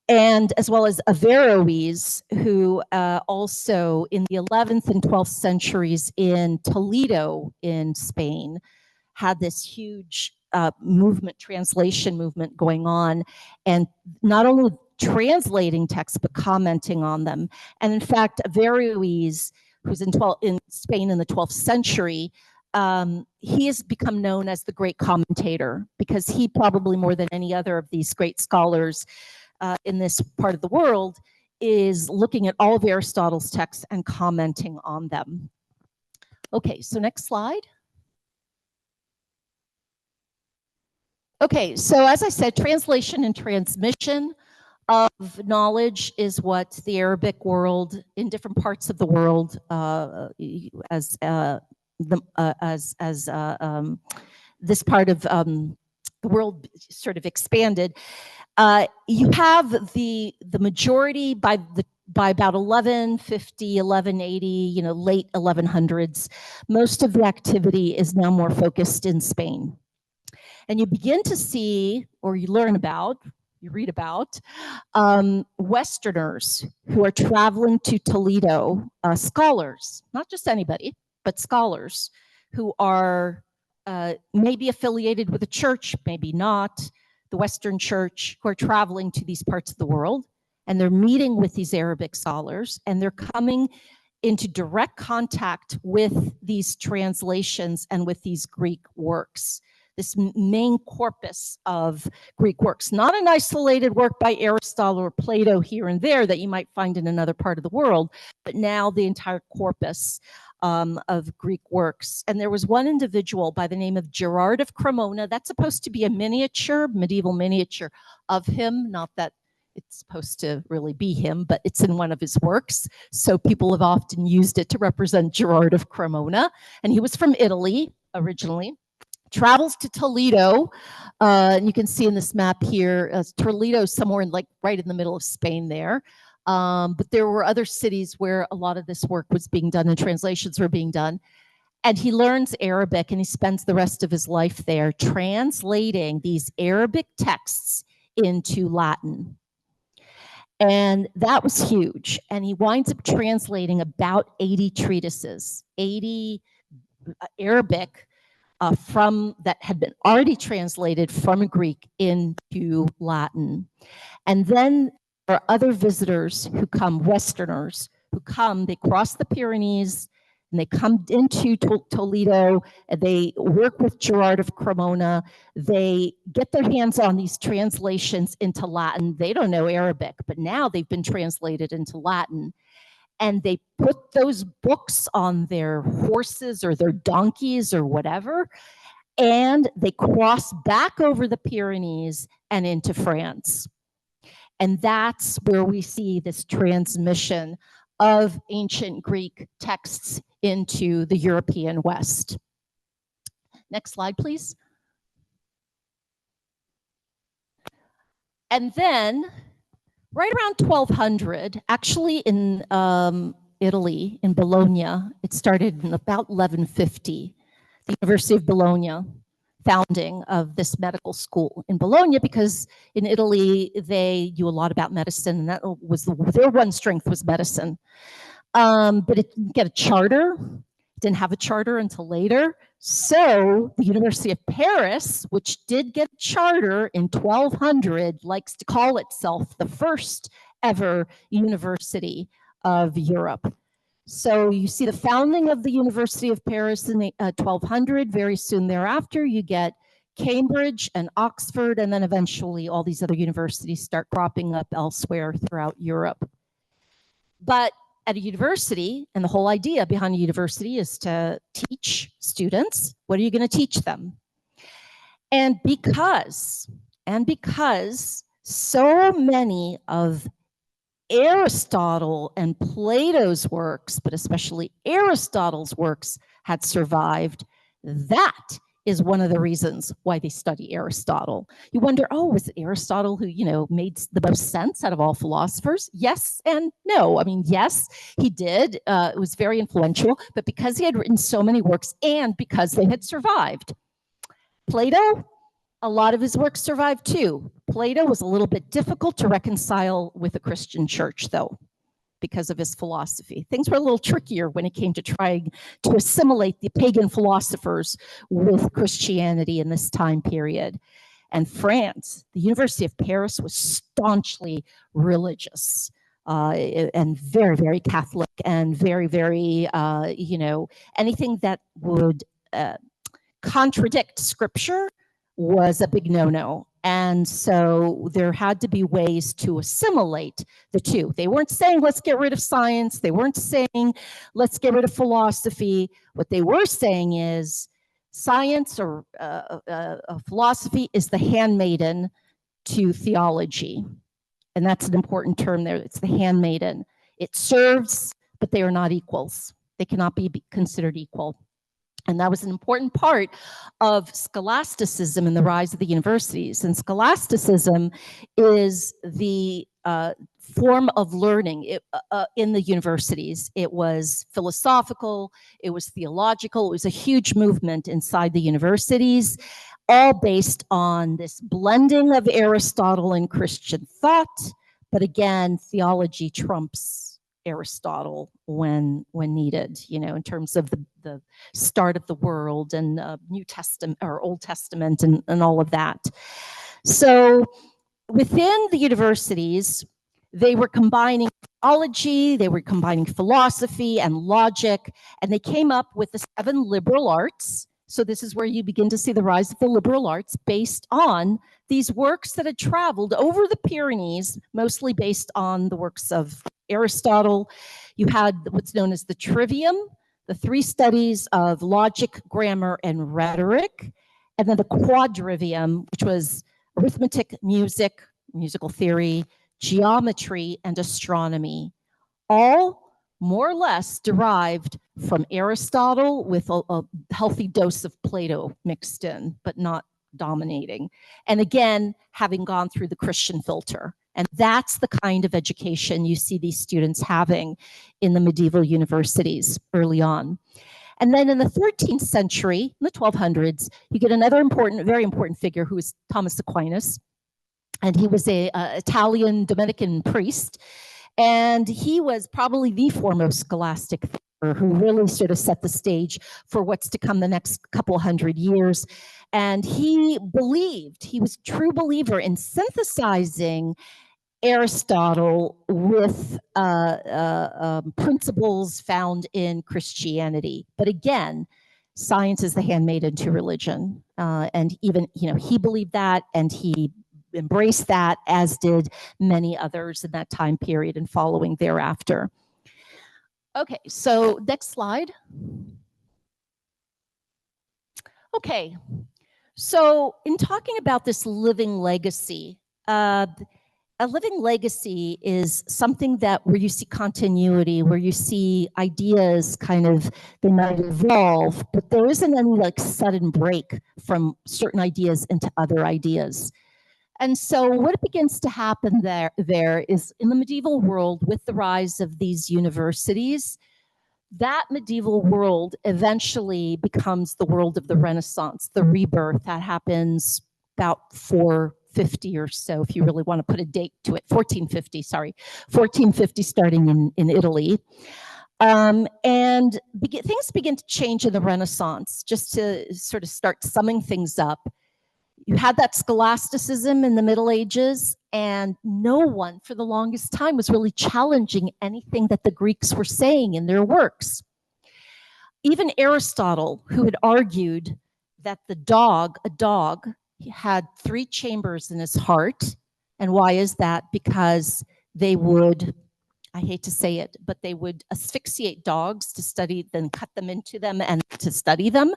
S2: and as well as Averroes, who also in the 11th and 12th centuries in Toledo in Spain had this huge translation movement going on, and not only translating texts, but commenting on them. And in fact, Averroes, who's in Spain in the 12th century, he has become known as the great commentator, because he probably more than any other of these great scholars in this part of the world is looking at all of Aristotle's texts and commenting on them. Okay, so next slide. Okay, so as I said, translation and transmission of knowledge is what the Arabic world in different parts of the world, as this part of the world sort of expanded. You have the majority by about 1150, 1180, late 1100s. Most of the activity is now more focused in Spain, and you begin to see, or you learn about, you read about Westerners who are traveling to Toledo, scholars, not just anybody, but scholars who are maybe affiliated with a church, maybe not, the Western church, who are traveling to these parts of the world, and they're meeting with these Arabic scholars, and they're coming into direct contact with these translations and with these Greek works. This main corpus of Greek works, not an isolated work by Aristotle or Plato here and there that you might find in another part of the world, but now the entire corpus of Greek works. And there was one individual by the name of Gerard of Cremona. That's supposed to be a miniature, medieval miniature of him, not that it's supposed to really be him, but it's in one of his works. So people have often used it to represent Gerard of Cremona. And he was from Italy originally. Travels to Toledo, and you can see in this map here, Toledo is somewhere right in the middle of Spain there. But there were other cities where a lot of this work was being done and translations were being done. And he learns Arabic, and he spends the rest of his life there translating these Arabic texts into Latin. And that was huge. And he winds up translating about 80 treatises, 80 Arabic that had been already translated from Greek into Latin. And then are other visitors who come, Westerners, who come, they cross the Pyrenees, and they come into Toledo, and they work with Gerard of Cremona. They get their hands on these translations into Latin. They don't know Arabic, but now they've been translated into Latin. And they put those books on their horses or their donkeys or whatever, and they cross back over the Pyrenees and into France. And that's where we see this transmission of ancient Greek texts into the European West. Next slide, please. And then, right around 1200, actually in Italy, in Bologna, it started in about 1150, the University of Bologna, founding of this medical school in Bologna, because in Italy they knew a lot about medicine, and that was their one strength was medicine. But it didn't get a charter. It didn't have a charter until later. So the University of Paris, which did get a charter in 1200, likes to call itself the first ever university of Europe. So you see the founding of the University of Paris in 1200. Very soon thereafter, you get Cambridge and Oxford, and then eventually all these other universities start cropping up elsewhere throughout Europe. But at a university, and the whole idea behind a university is to teach students, what are you going to teach them? And because so many of Aristotle and Plato's works, but especially Aristotle's works, had survived, that is one of the reasons why they study Aristotle. You wonder, oh, was it Aristotle who, made the most sense out of all philosophers? Yes and no. I mean, yes, he did. It was very influential, but because he had written so many works and because they had survived. Plato, a lot of his works survived too. Plato was a little bit difficult to reconcile with the Christian church, though, because of his philosophy. Things were a little trickier when it came to trying to assimilate the pagan philosophers with Christianity in this time period. And France, the University of Paris, was staunchly religious and very, very Catholic, and very, very, anything that would contradict scripture was a big no-no. And so there had to be ways to assimilate the two. They weren't saying, let's get rid of science. They weren't saying, let's get rid of philosophy. What they were saying is science or philosophy is the handmaiden to theology. And that's an important term there. It's the handmaiden. It serves, but they are not equals. They cannot be considered equal. And that was an important part of scholasticism and the rise of the universities. And scholasticism is the form of learning in the universities. It was philosophical, it was theological, it was a huge movement inside the universities, all based on this blending of Aristotle and Christian thought. But again, theology trumps Aristotle when needed, in terms of the start of the world and New Testament or Old Testament and all of that. So within the universities, they were combining theology, they were combining philosophy and logic, and they came up with the 7 liberal arts. So this is where you begin to see the rise of the liberal arts based on these works that had traveled over the Pyrenees, mostly based on the works of Aristotle. You had what's known as the trivium, the 3 studies of logic, grammar, and rhetoric, and then the quadrivium, which was arithmetic, music, musical theory, geometry, and astronomy, all more or less derived from Aristotle with a healthy dose of Plato mixed in, but not dominating. And again, having gone through the Christian filter. And that's the kind of education you see these students having in the medieval universities early on. And then in the 13th century, in the 1200s, you get another important, very important figure who is Thomas Aquinas. And he was an Italian Dominican priest. And he was probably the foremost scholastic thinker who really sort of set the stage for what's to come the next couple hundred years. And he believed, he was a true believer in synthesizing Aristotle with principles found in Christianity. But again, science is the handmaiden to religion. And even, he believed that, and he embraced that, as did many others in that time period and following thereafter. Okay, so next slide. Okay, so in talking about this living legacy, a living legacy is something where you see continuity, where you see ideas they might evolve, but there isn't any sudden break from certain ideas into other ideas. And so what begins to happen there is in the medieval world, with the rise of these universities, that medieval world eventually becomes the world of the Renaissance, the rebirth that happens about 450 or so, if you really want to put a date to it, 1450 starting in Italy. And things begin to change in the Renaissance. Just to sort of start summing things up, you had that scholasticism in the Middle Ages, and no one for the longest time was really challenging anything that the Greeks were saying in their works. Even Aristotle, who had argued that a dog had 3 chambers in his heart. And why is that? Because they would, I hate to say it, but they would asphyxiate dogs to study, then cut them into them and to study them.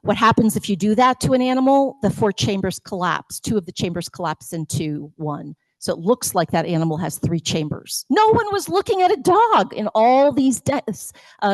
S2: What happens if you do that to an animal? The 4 chambers collapse. 2 of the chambers collapse into 1. So it looks like that animal has 3 chambers. No one was looking at a dog in all these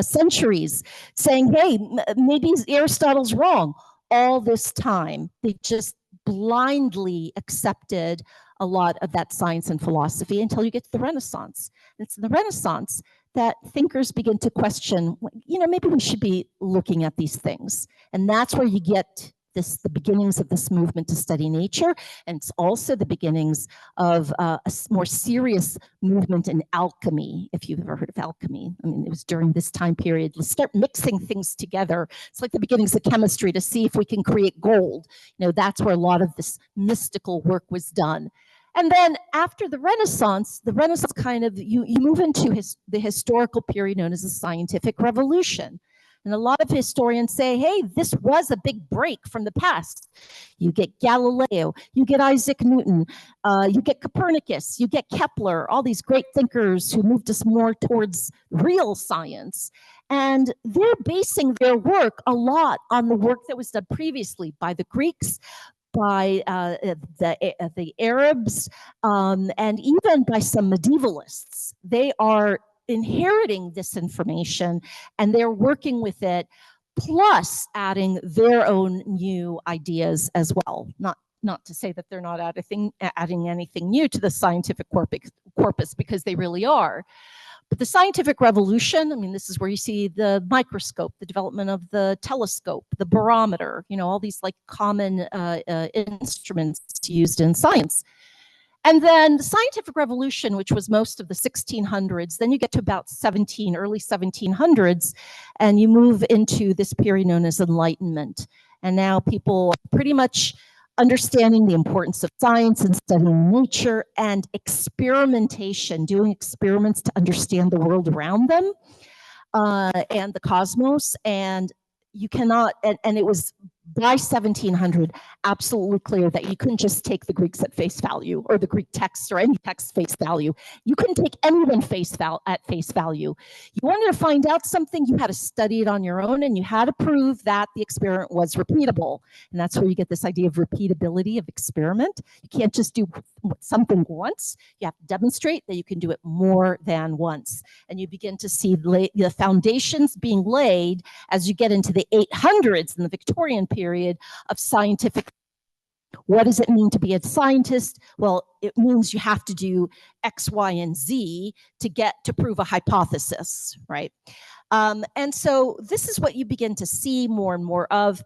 S2: centuries saying, hey, maybe Aristotle's wrong. All this time, they just blindly accepted a lot of that science and philosophy until you get to the Renaissance. And it's in the Renaissance that thinkers begin to question, maybe we should be looking at these things. And that's where you get the beginnings of this movement to study nature. And it's also the beginnings of a more serious movement in alchemy, if you've ever heard of alchemy. I mean, it was during this time period. Let's start mixing things together. It's like the beginnings of chemistry to see if we can create gold. That's where a lot of this mystical work was done. And then after the Renaissance you move into the historical period known as the scientific revolution. And a lot of historians say, hey, this was a big break from the past. You get Galileo, you get Isaac Newton, you get Copernicus, you get Kepler, all these great thinkers who moved us more towards real science. And they're basing their work a lot on the work that was done previously by the Greeks, by the Arabs, and even by some medievalists. They are inheriting this information and they're working with it, plus adding their own new ideas as well. Not to say that they're not adding anything new to the scientific corpus, because they really are. But the scientific revolution, I mean, this is where you see the microscope, the development of the telescope, the barometer, all these common instruments used in science. And then the scientific revolution, which was most of the 1600s, then you get to about early 1700s, and you move into this period known as Enlightenment. And now people are pretty much understanding the importance of science and studying nature and experimentation, doing experiments to understand the world around them and the cosmos. And you cannot, and it was by 1700 absolutely clear that you couldn't just take the Greeks at face value, or the Greek texts or any text face value. You couldn't take any of them at face value. You wanted to find out something, you had to study it on your own, and you had to prove that the experiment was repeatable. And that's where you get this idea of repeatability of experiment. You can't just do something once. You have to demonstrate that you can do it more than once. And you begin to see the foundations being laid as you get into the 800s in the Victorian period of scientific. What does it mean to be a scientist? Well, it means you have to do X, Y, and Z to prove a hypothesis, right? And so this is what you begin to see more and more of.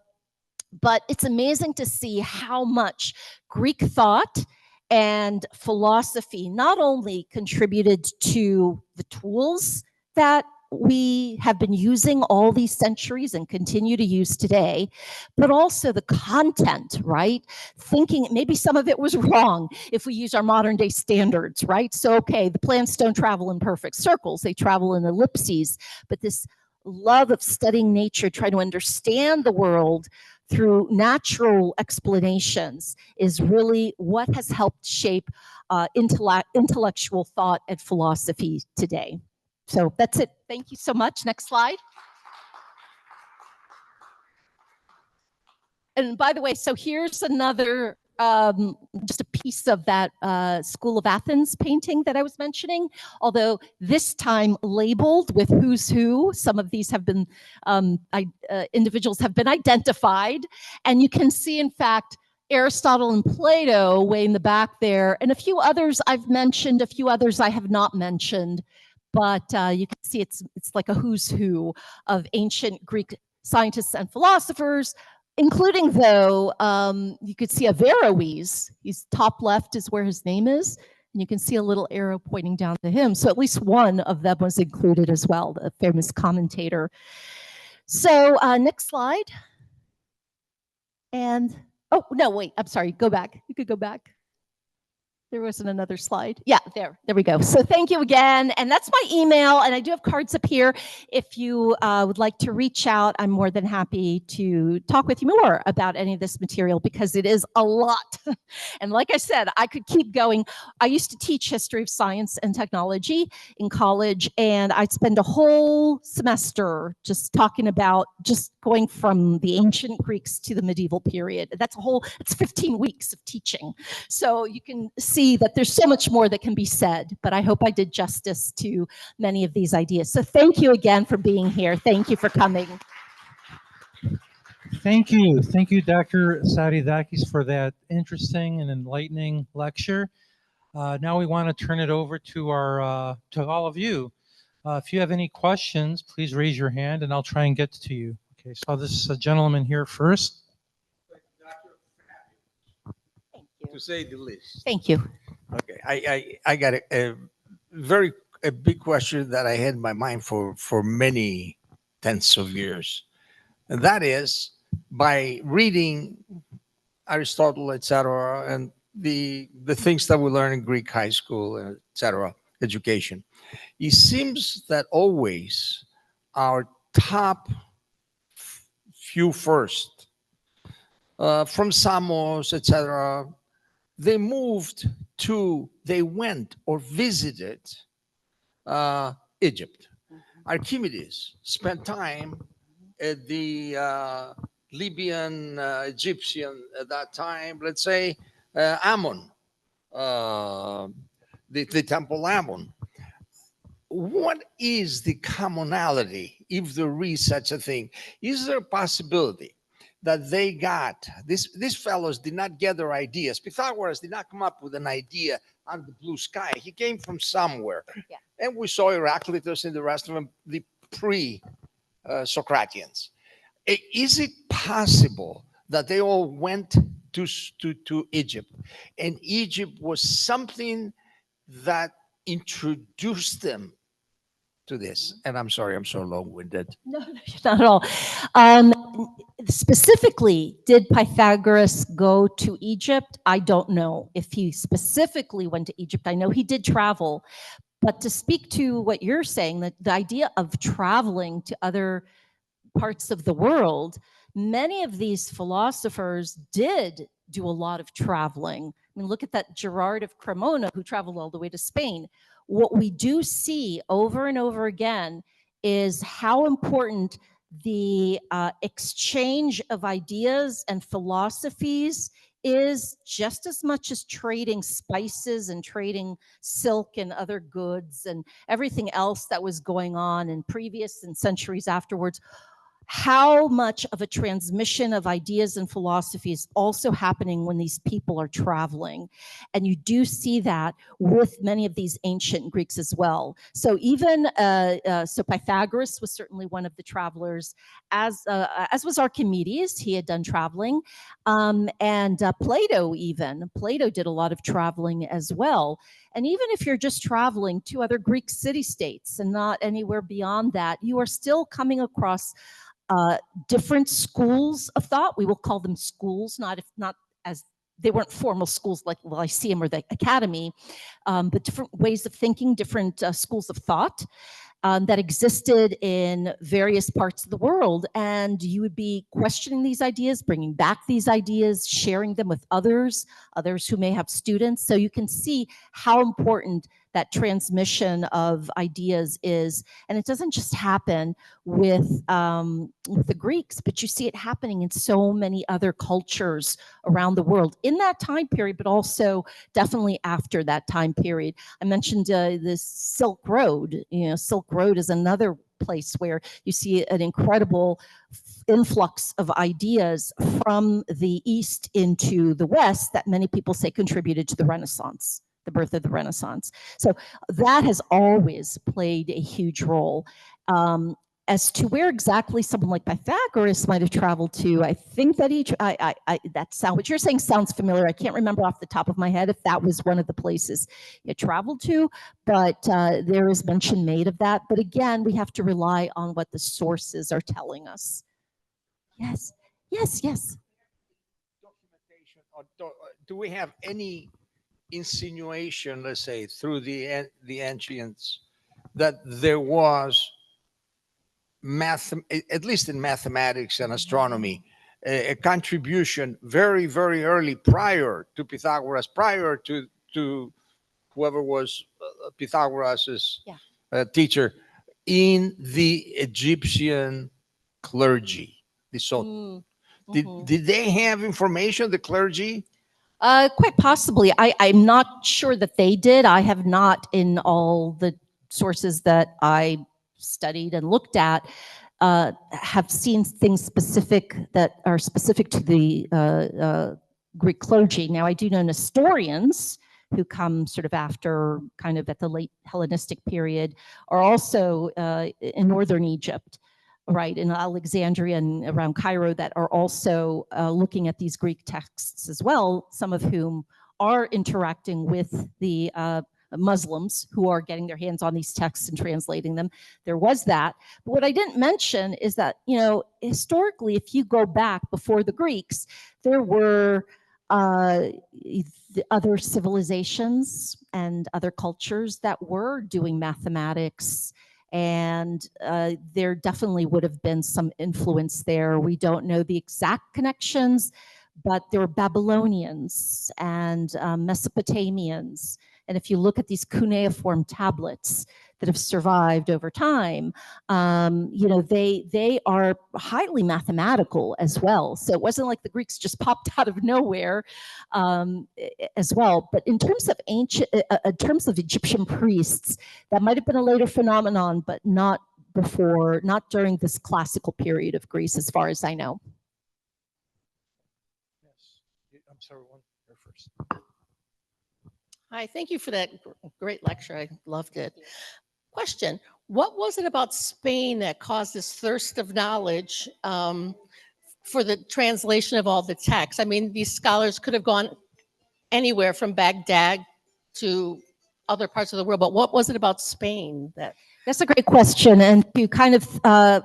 S2: But it's amazing to see how much Greek thought and philosophy not only contributed to the tools that we have been using all these centuries and continue to use today, but also the content, right? Thinking maybe some of it was wrong if we use our modern day standards, right? So, okay, the plants don't travel in perfect circles, they travel in ellipses, but this love of studying nature, trying to understand the world through natural explanations is really what has helped shape intellectual thought and philosophy today. So that's it. Thank you so much. Next slide. And by the way, so here's another, just a piece of that School of Athens painting that I was mentioning, although this time labeled with who's who. Some of these have been, individuals have been identified. And you can see, in fact, Aristotle and Plato way in the back there, and a few others I've mentioned, a few others I have not mentioned. But you can see it's like a who's who of ancient Greek scientists and philosophers, including, though, you could see Averroes. He's top left is where his name is. And you can see a little arrow pointing down to him. So at least one of them was included as well, the famous commentator. So next slide. And, oh, no, wait, I'm sorry, go back. You could go back. There wasn't another slide. Yeah, there we go. So thank you again. And that's my email. And I do have cards up here. If you would like to reach out, I'm more than happy to talk with you more about any of this material because it is a lot. And like I said, I could keep going. I used to teach history of science and technology in college, and I'd spend a whole semester just talking about just going from the ancient Greeks to the medieval period. It's 15 weeks of teaching. So you can see that there's so much more that can be said, but I hope I did justice to many of these ideas. So thank you again for being here. Thank you for coming.
S1: Thank you. Thank you, Dr. Saridakis, for that interesting and enlightening lecture. Now we want to turn it over to to all of you. If you have any questions, please raise your hand and I'll try and get to you. Okay, so this is a gentleman here first.
S3: To say the least.
S2: Thank you.
S3: Okay, I got a big question that I had in my mind for many tens of years, and that is by reading Aristotle, etc., and the things that we learn in Greek high school, etc., education. It seems that always our top few first, from Samos, etc., they went or visited Egypt. Archimedes spent time at the Libyan, Egyptian at that time, let's say Ammon, the temple Ammon. What is the commonality, if there is such a thing? Is there a possibility that they got, these fellows did not get their ideas. Pythagoras did not come up with an idea out of the blue sky. He came from somewhere. Yeah. And we saw Heraclitus and the rest of them, the pre-Socratians. Is it possible that they all went to Egypt, and Egypt was something that introduced them to this? And I'm sorry, I'm so long-winded.
S2: No, not at all. Specifically, did Pythagoras go to Egypt? I don't know if he specifically went to Egypt. I know he did travel. But to speak to what you're saying, the idea of traveling to other parts of the world, many of these philosophers did do a lot of traveling. I mean, look at that Gerard of Cremona who traveled all the way to Spain. What we do see over and over again is how important the exchange of ideas and philosophies is, just as much as trading spices and trading silk and other goods and everything else that was going on in previous and centuries afterwards. how much of a transmission of ideas and philosophy is also happening when these people are traveling. And you do see that with many of these ancient Greeks as well. So even, so Pythagoras was certainly one of the travelers, as was Archimedes. He had done traveling. And Plato even. Plato did a lot of traveling as well. And even if you're just traveling to other Greek city-states and not anywhere beyond that, you are still coming across different schools of thought. We will call them schools, not as they weren't formal schools like the Lyceum or the Academy, but different ways of thinking, different schools of thought that existed in various parts of the world. And you would be questioning these ideas, bringing back these ideas, sharing them with others who may have students. So you can see how important that transmission of ideas is. And it doesn't just happen with the Greeks, but you see it happening in so many other cultures around the world in that time period, but also definitely after that time period. I mentioned this Silk Road. Silk Road is another place where you see an incredible influx of ideas from the East into the West that many people say contributed to the Renaissance, the birth of the Renaissance. So that has always played a huge role. As to where exactly someone like Pythagoras might have traveled to, I think that what you're saying sounds familiar. I can't remember off the top of my head if that was one of the places he traveled to, but there is mention made of that. But again, we have to rely on what the sources are telling us. Yes, yes, yes.
S3: Documentation, or do we have any insinuation, let's say, through the ancients, that there was at least in mathematics and astronomy, a contribution very, very early, prior to Pythagoras, prior to whoever was Pythagoras' teacher, in the Egyptian clergy? Did they have information, the clergy?
S2: Quite possibly. I'm not sure that they did. I have not, in all the sources that I studied and looked at, have seen things specific that are specific to the Greek clergy. Now, I do know Nestorians, who come sort of after, kind of at the late Hellenistic period, are also in northern Egypt, right, in Alexandria and around Cairo, that are also looking at these Greek texts as well, some of whom are interacting with the Muslims who are getting their hands on these texts and translating them. There was that. But what I didn't mention is that, historically, if you go back before the Greeks, there were other civilizations and other cultures that were doing mathematics, and there definitely would have been some influence there. We don't know the exact connections, but there were Babylonians and Mesopotamians. And if you look at these cuneiform tablets that have survived over time, they are highly mathematical as well. So it wasn't like the Greeks just popped out of nowhere as well. But in terms of Egyptian priests, that might have been a later phenomenon, but not before, not during this classical period of Greece, as far as I know.
S1: Yes, I'm sorry, one here first.
S4: Hi, thank you for that great lecture. I loved it. Question, what was it about Spain that caused this thirst of knowledge for the translation of all the texts? I mean, these scholars could have gone anywhere from Baghdad to other parts of the world, but what was it about Spain that...
S2: That's a great question, and to kind of try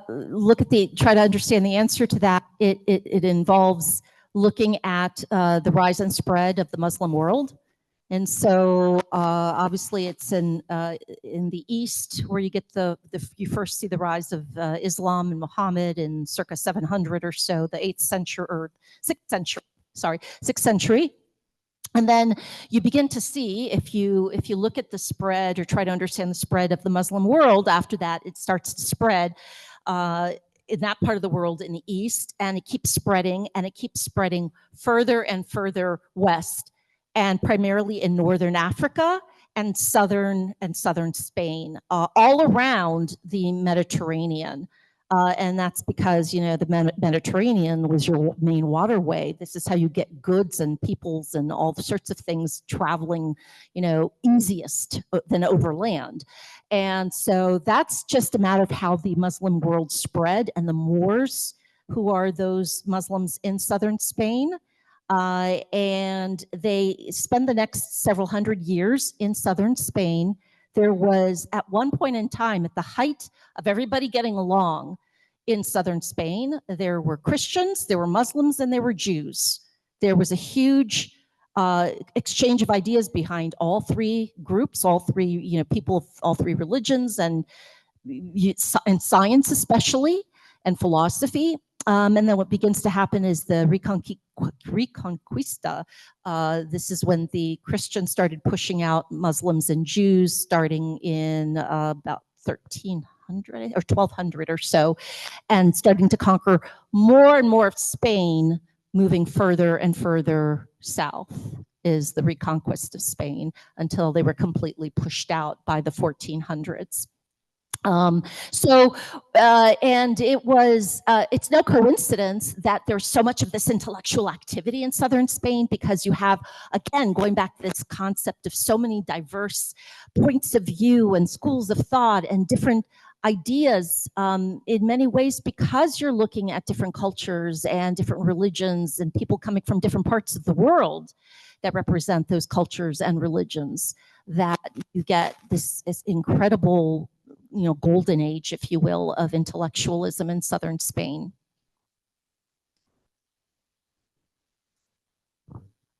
S2: to understand the answer to that, it involves looking at the rise and spread of the Muslim world. And so obviously it's in the East where you get you first see the rise of Islam and Muhammad in circa 700 or so, the 8th century or 6th century. And then you begin to see, if you look at the spread or try to understand the spread of the Muslim world, after that it starts to spread in that part of the world in the East, and it keeps spreading further and further west, and primarily in northern Africa and southern Spain, all around the Mediterranean. And that's because, the Mediterranean was your main waterway. This is how you get goods and peoples and all sorts of things traveling, easiest than overland. And so that's just a matter of how the Muslim world spread, and the Moors, who are those Muslims in southern Spain, and they spend the next several hundred years in southern Spain. There was, at one point in time, at the height of everybody getting along in southern Spain, there were Christians, there were Muslims, and there were Jews. There was a huge exchange of ideas behind all three groups, all three, people of all three religions, and science especially, and philosophy. And then what begins to happen is the Reconquista. This is when the Christians started pushing out Muslims and Jews, starting in about 1300 or 1200 or so, and starting to conquer more and more of Spain, moving further and further south is the reconquest of Spain, until they were completely pushed out by the 1400s. And it was, it's no coincidence that there's so much of this intellectual activity in southern Spain, because you have, again, going back to this concept of so many diverse points of view and schools of thought and different ideas, in many ways, because you're looking at different cultures and different religions and people coming from different parts of the world that represent those cultures and religions, that you get this incredible, golden age, if you will, of intellectualism in southern Spain.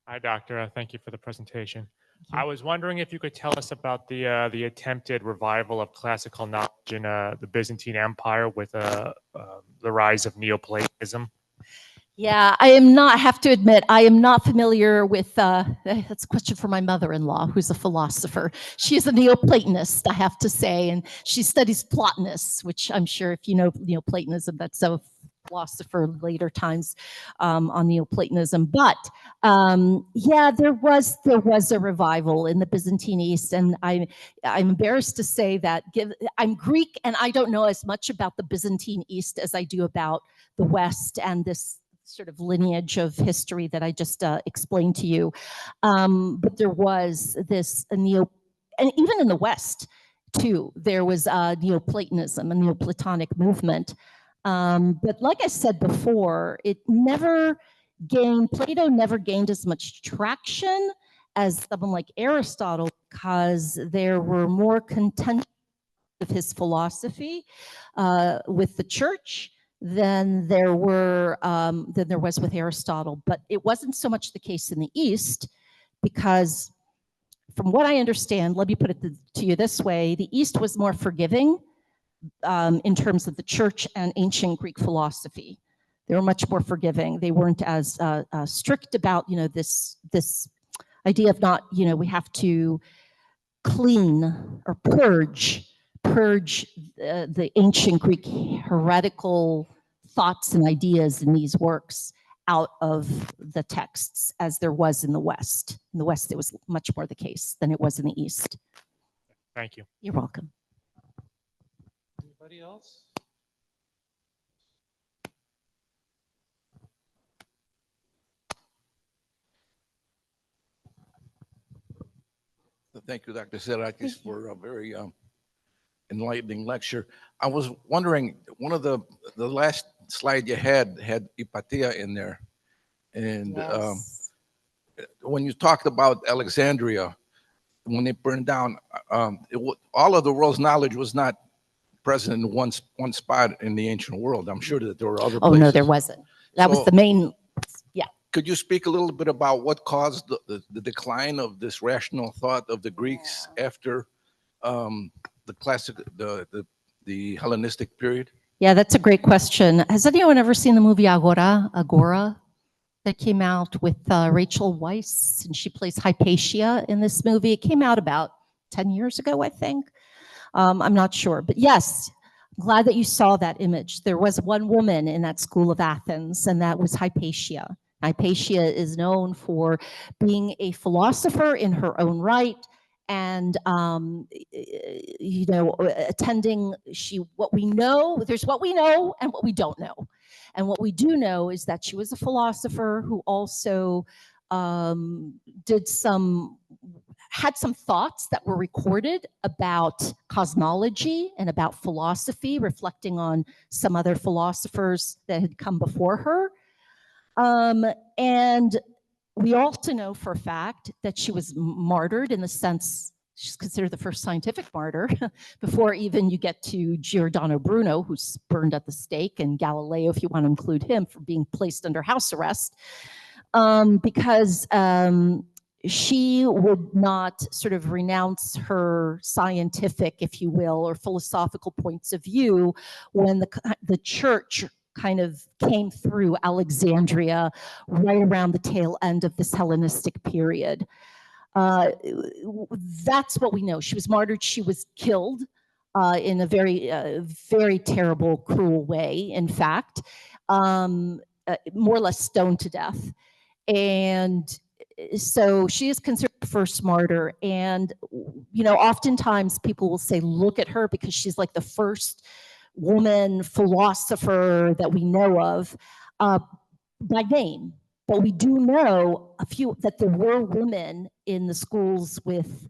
S5: Hi, Doctor. Thank you for the presentation. I was wondering if you could tell us about the attempted revival of classical knowledge in the Byzantine Empire with the rise of Neoplatonism.
S2: Yeah, I have to admit, I am not familiar with, that's a question for my mother-in-law, who's a philosopher. She is a Neoplatonist, I have to say, and she studies Plotinus, which I'm sure if you know Neoplatonism, that's a philosopher later times on Neoplatonism. But yeah, there was a revival in the Byzantine East, and I'm embarrassed to say that I'm Greek, and I don't know as much about the Byzantine East as I do about the West and this sort of lineage of history that I just explained to you. But there was this and even in the West too, there was Neoplatonism, a Neoplatonic movement. But like I said before, Plato never gained as much traction as someone like Aristotle, because there were more contention of his philosophy with the church than there was with Aristotle. But it wasn't so much the case in the East, because from what I understand, let me put it to you this way, the East was more forgiving in terms of the church and ancient Greek philosophy. They were much more forgiving. They weren't as strict about, this idea of not, we have to clean or purge the ancient Greek heretical thoughts and ideas in these works out of the texts, as there was in the West. In the West, it was much more the case than it was in the East.
S5: Thank you.
S2: You're welcome.
S1: Anybody else?
S6: Thank you, Dr. Saridakis, for a very enlightening lecture. I was wondering, one of the last slide you had Hypatia in there. And
S2: Yes.
S6: When you talked about Alexandria, when it burned down, all of the world's knowledge was not present in one spot in the ancient world. I'm sure that there were other places.
S2: Oh, no, there wasn't. That was the main, yeah.
S6: Could you speak a little bit about what caused the decline of this rational thought of the Greeks after the classic, the Hellenistic period?
S2: Yeah, that's a great question. Has anyone ever seen the movie Agora? That came out with Rachel Weisz, and she plays Hypatia in this movie. It came out about 10 years ago, I think. I'm not sure, but yes, I'm glad that you saw that image. There was one woman in that school of Athens, and that was Hypatia. Hypatia is known for being a philosopher in her own right, and attending. What we know, there's what we know and what we don't know. And what we do know is that she was a philosopher who also had some thoughts that were recorded about cosmology and about philosophy, reflecting on some other philosophers that had come before her. And we also know for a fact that she was martyred, in the sense she's considered the first scientific martyr before even you get to Giordano Bruno, who's burned at the stake, and Galileo, if you want to include him, for being placed under house arrest, because she would not sort of renounce her scientific, if you will, or philosophical points of view when the church kind of came through Alexandria right around the tail end of this Hellenistic period. That's what we know. She was martyred. She was killed in a very terrible, cruel way, in fact, more or less stoned to death. And so she is considered the first martyr. And, oftentimes people will say, look at her, because she's like the first woman philosopher that we know of by name. But we do know that there were women in the schools with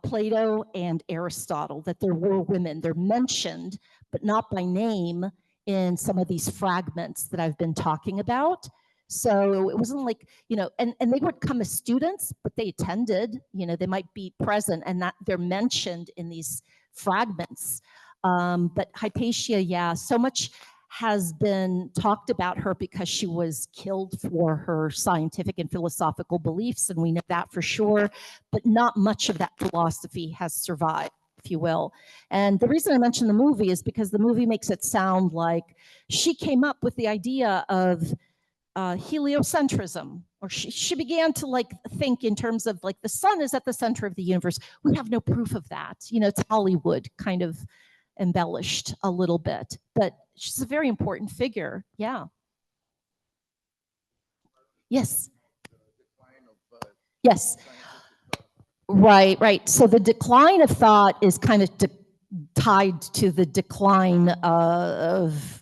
S2: Plato and Aristotle, that there were women. They're mentioned, but not by name in some of these fragments that I've been talking about. So it wasn't like, and they would come as students, but they attended, they might be present, and that they're mentioned in these fragments. But Hypatia, so much has been talked about her because she was killed for her scientific and philosophical beliefs, and we know that for sure, but not much of that philosophy has survived, if you will. And the reason I mention the movie is because the movie makes it sound like she came up with the idea of heliocentrism, or she began to think in terms of the sun is at the center of the universe. We have no proof of that. It's Hollywood kind of embellished a little bit, but she's a very important figure. Yeah. Yes. Yes. Right. So the decline of thought is kind of tied to the decline of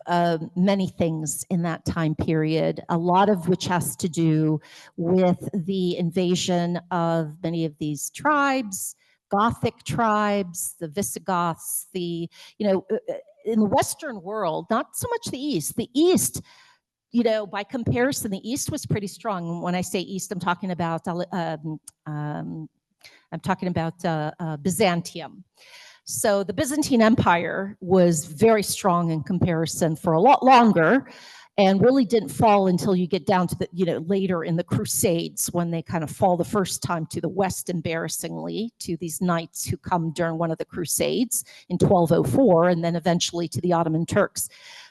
S2: many things in that time period, a lot of which has to do with the invasion of many of these tribes, Gothic tribes, the Visigoths, in the Western world, not so much the East. The East, by comparison, the East was pretty strong. When I say East, I'm talking about Byzantium. So the Byzantine Empire was very strong in comparison for a lot longer, and really didn't fall until you get down to the, later in the Crusades, when they kind of fall the first time to the West, embarrassingly, to these knights who come during one of the Crusades in 1204, and then eventually to the Ottoman Turks.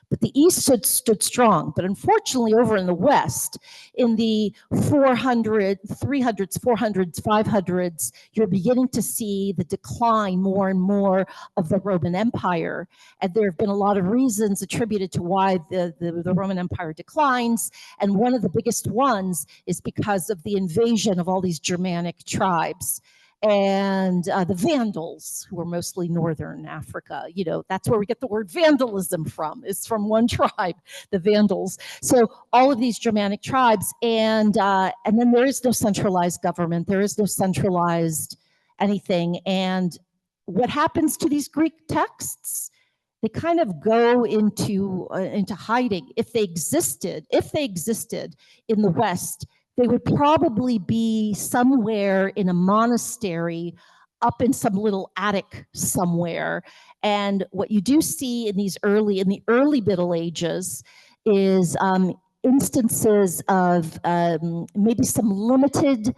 S2: But the East stood strong. But unfortunately, over in the West, in the 300s, 400s, 500s, you're beginning to see the decline more and more of the Roman Empire. And there have been a lot of reasons attributed to why the Roman Empire declines. And one of the biggest ones is because of the invasion of all these Germanic tribes. And the Vandals, who were mostly Northern Africa, that's where we get the word vandalism from. It's from one tribe, the Vandals. So all of these Germanic tribes, and then there is no centralized government. There is no centralized anything. And what happens to these Greek texts? They kind of go into hiding. If they existed in the West, they would probably be somewhere in a monastery, up in some little attic somewhere. And what you do see in the early Middle Ages is instances of maybe some limited,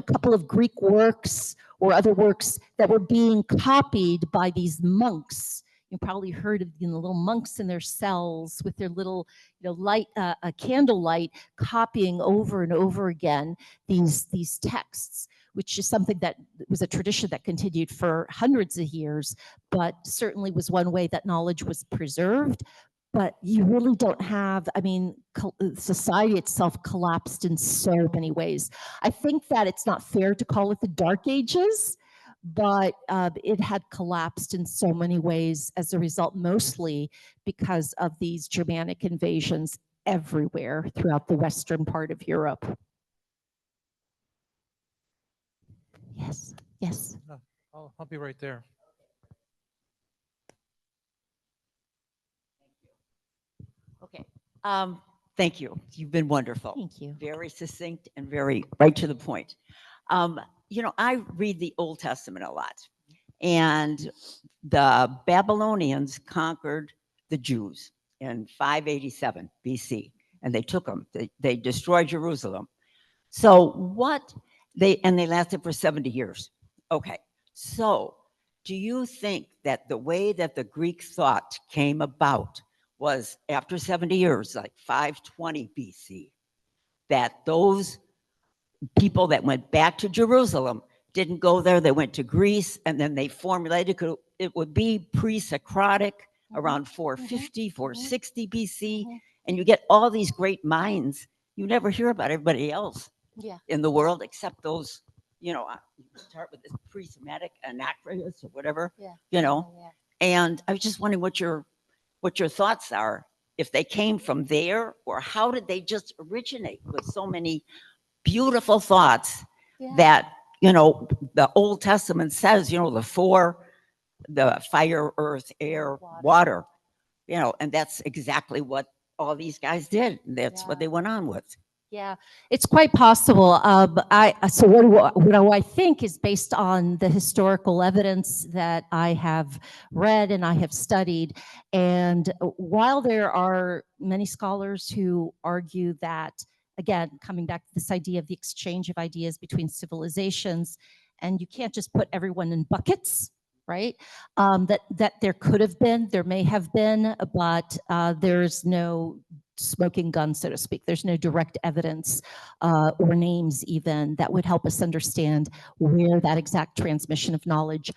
S2: couple of Greek works or other works that were being copied by these monks. You probably heard of the little monks in their cells with their little, light, candlelight, copying over and over again these texts, which is something that was a tradition that continued for hundreds of years, but certainly was one way that knowledge was preserved. But you really don't have, society itself collapsed in so many ways. I think that it's not fair to call it the Dark Ages, but it had collapsed in so many ways as a result, mostly because of these Germanic invasions everywhere throughout the western part of Europe. Yes, yes.
S1: I'll be right there.
S7: Okay. Thank you. You've been wonderful.
S2: Thank you.
S7: Very succinct and very right to the point. I read the Old Testament a lot, and the Babylonians conquered the Jews in 587 BC, and they took them. They destroyed Jerusalem. So they lasted for 70 years. Okay. So do you think that the way that the Greek thought came about was after 70 years, like 520 BC, that those people that went back to Jerusalem didn't go there, they went to Greece, and then they formulated, it would be pre-Socratic, around 450, 460 BC, and you get all these great minds. You never hear about everybody else in the world except those, start with this pre-Semitic Anacretus or whatever, and I was just wondering what your thoughts are, if they came from there, or how did they just originate with so many beautiful thoughts that, the Old Testament says, the fire, earth, air, water, and that's exactly what all these guys did. That's what they went on with.
S2: Yeah, it's quite possible. So what do I think is based on the historical evidence that I have read and I have studied. And while there are many scholars who argue that, again, coming back to this idea of the exchange of ideas between civilizations, and you can't just put everyone in buckets, right? That there could have been, there may have been, but there's no smoking gun, so to speak. There's no direct evidence or names even that would help us understand where that exact transmission of knowledge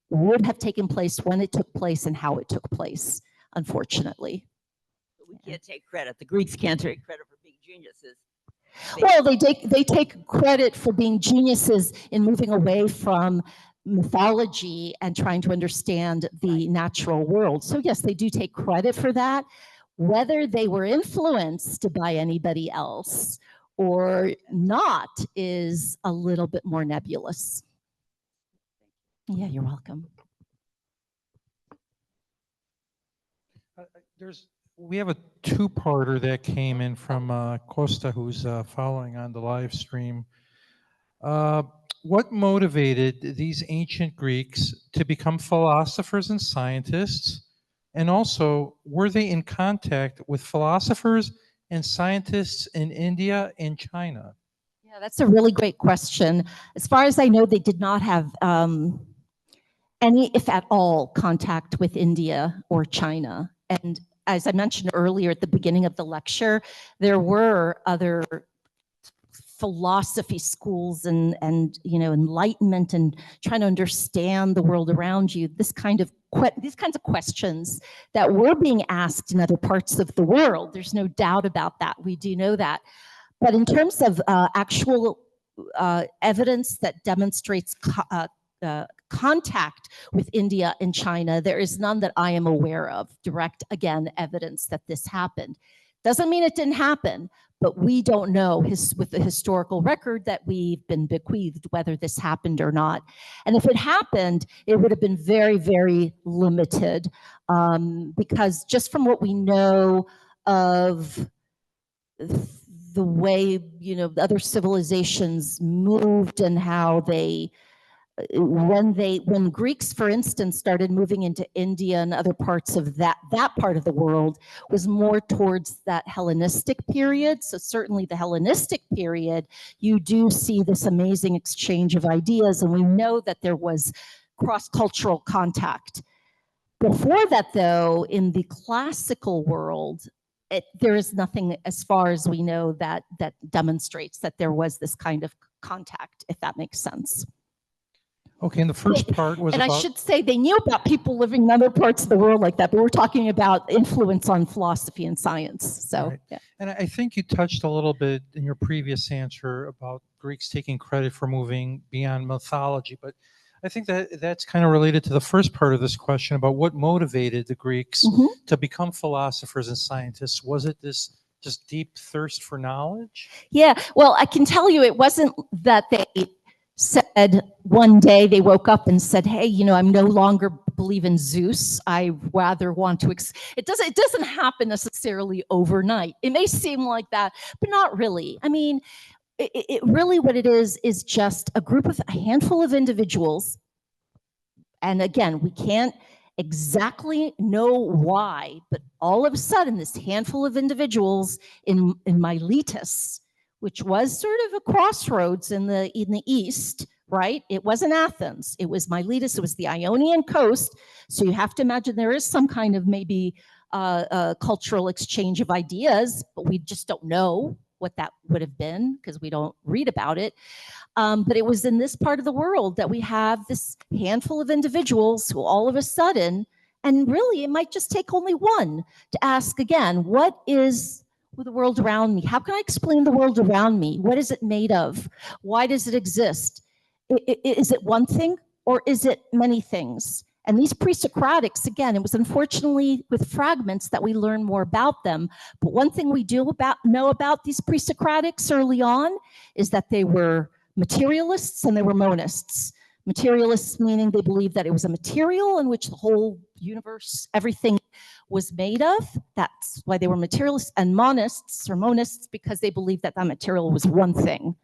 S2: would have taken place, when it took place, and how it took place, unfortunately.
S7: We can't take credit. The Greeks can't take credit for being geniuses.
S2: Well, they take credit for being geniuses in moving away from mythology and trying to understand the natural world. So yes, they do take credit for that. Whether they were influenced by anybody else or not is a little bit more nebulous. Yeah, you're welcome.
S1: We have a two-parter that came in from Costa, who's following on the live stream. What motivated these ancient Greeks to become philosophers and scientists? And also, were they in contact with philosophers and scientists in India and China?
S2: Yeah, that's a really great question. As far as I know, they did not have any, if at all, contact with India or China. And as I mentioned earlier at the beginning of the lecture, there were other philosophy schools and enlightenment and trying to understand the world around you. These kinds of questions that were being asked in other parts of the world. There's no doubt about that. We do know that. But in terms of actual evidence that demonstrates contact with India and China, there is none that I am aware of. Direct, again, evidence that this happened. Doesn't mean it didn't happen, but we don't know with the historical record that we've been bequeathed whether this happened or not. And if it happened, it would have been very, very limited, because just from what we know of the way, the other civilizations moved and how they, when Greeks, for instance, started moving into India and other parts of that part of the world, was more towards that Hellenistic period. So certainly the Hellenistic period, you do see this amazing exchange of ideas, and we know that there was cross-cultural contact. Before that, though, in the classical world, there is nothing, as far as we know, that demonstrates that there was this kind of contact, if that makes sense.
S1: Okay, and the first part was
S2: and
S1: about...
S2: I should say they knew about people living in other parts of the world like that, but we're talking about influence on philosophy and science. So,
S1: Right.
S2: yeah.
S1: And I think you touched a little bit in your previous answer about Greeks taking credit for moving beyond mythology, but I think that that's kind of related to the first part of this question about what motivated the Greeks
S2: Mhm.
S1: to become philosophers and scientists. Was it this just deep thirst for knowledge?
S2: Yeah, well, I can tell you it wasn't that they said one day they woke up and said, hey, you know, I'm no longer believe in Zeus. I rather want to, it doesn't happen necessarily overnight. It may seem like that, but not really. I mean, it really what it is just a handful of individuals. And again, we can't exactly know why, but all of a sudden this handful of individuals in Miletus, which was sort of a crossroads in the east, right? It wasn't Athens, it was Miletus, it was the Ionian coast. So you have to imagine there is some kind of maybe cultural exchange of ideas, but we just don't know what that would have been because we don't read about it. But it was in this part of the world that we have this handful of individuals who all of a sudden, and really it might just take only one to ask again, what is the world around me? How can I explain the world around me? What is it made of? Why does it exist? Is it one thing or is it many things? And these pre-Socratics, again, it was unfortunately with fragments that we learn more about them. But one thing we do know about these pre-Socratics early on is that they were materialists and they were monists. Materialists meaning they believed that it was a material in which the whole universe, everything was made of. That's why they were materialists. And monists because they believed that that material was one thing.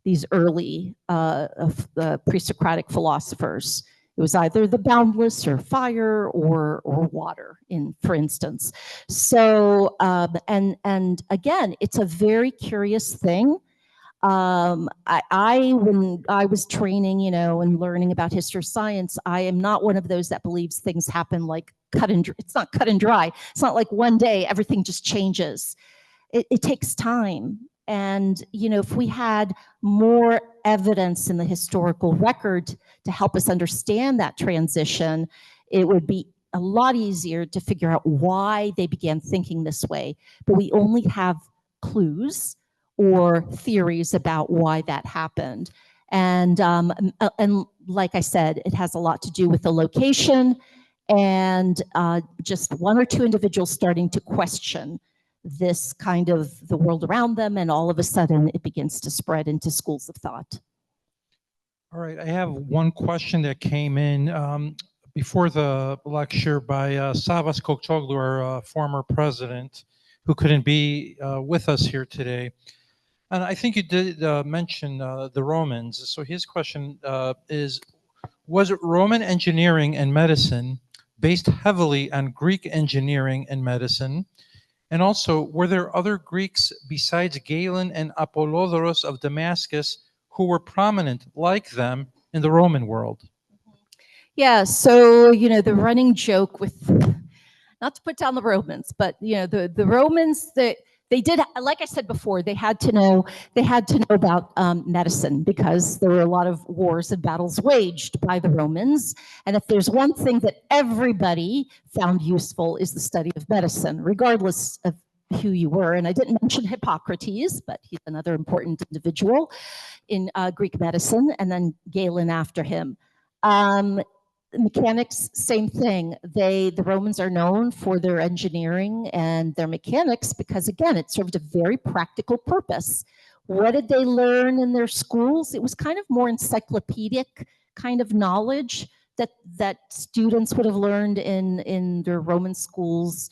S2: These early pre-Socratic philosophers. It was either the boundless or fire or water, for instance. So, and again, it's a very curious thing. When I was training, you know, and learning about history of science, I am not one of those that believes things happen like it's not cut and dry. It's not like one day everything just changes. It takes time. And, you know, if we had more evidence in the historical record to help us understand that transition, it would be a lot easier to figure out why they began thinking this way. But we only have clues or theories about why that happened. And like I said, it has a lot to do with the location and just one or two individuals starting to question this kind of the world around them, and all of a sudden it begins to spread into schools of thought.
S1: All right, I have one question that came in before the lecture by Savas Kokçoglu, our former president, who couldn't be with us here today. And I think you did mention the Romans. So his question is, was Roman engineering and medicine based heavily on Greek engineering and medicine? And also, were there other Greeks besides Galen and Apollodorus of Damascus who were prominent like them in the Roman world?
S2: Yeah, so, you know, the running joke with, not to put down the Romans, but, you know, the Romans, they did, like I said before, they had to know about medicine because there were a lot of wars and battles waged by the Romans. And if there's one thing that everybody found useful is the study of medicine, regardless of who you were. And I didn't mention Hippocrates, but he's another important individual in Greek medicine, and then Galen after him. Mechanics, same thing. The Romans are known for their engineering and their mechanics because, again, it served a very practical purpose. What did they learn in their schools? It was kind of more encyclopedic kind of knowledge that students would have learned in their Roman schools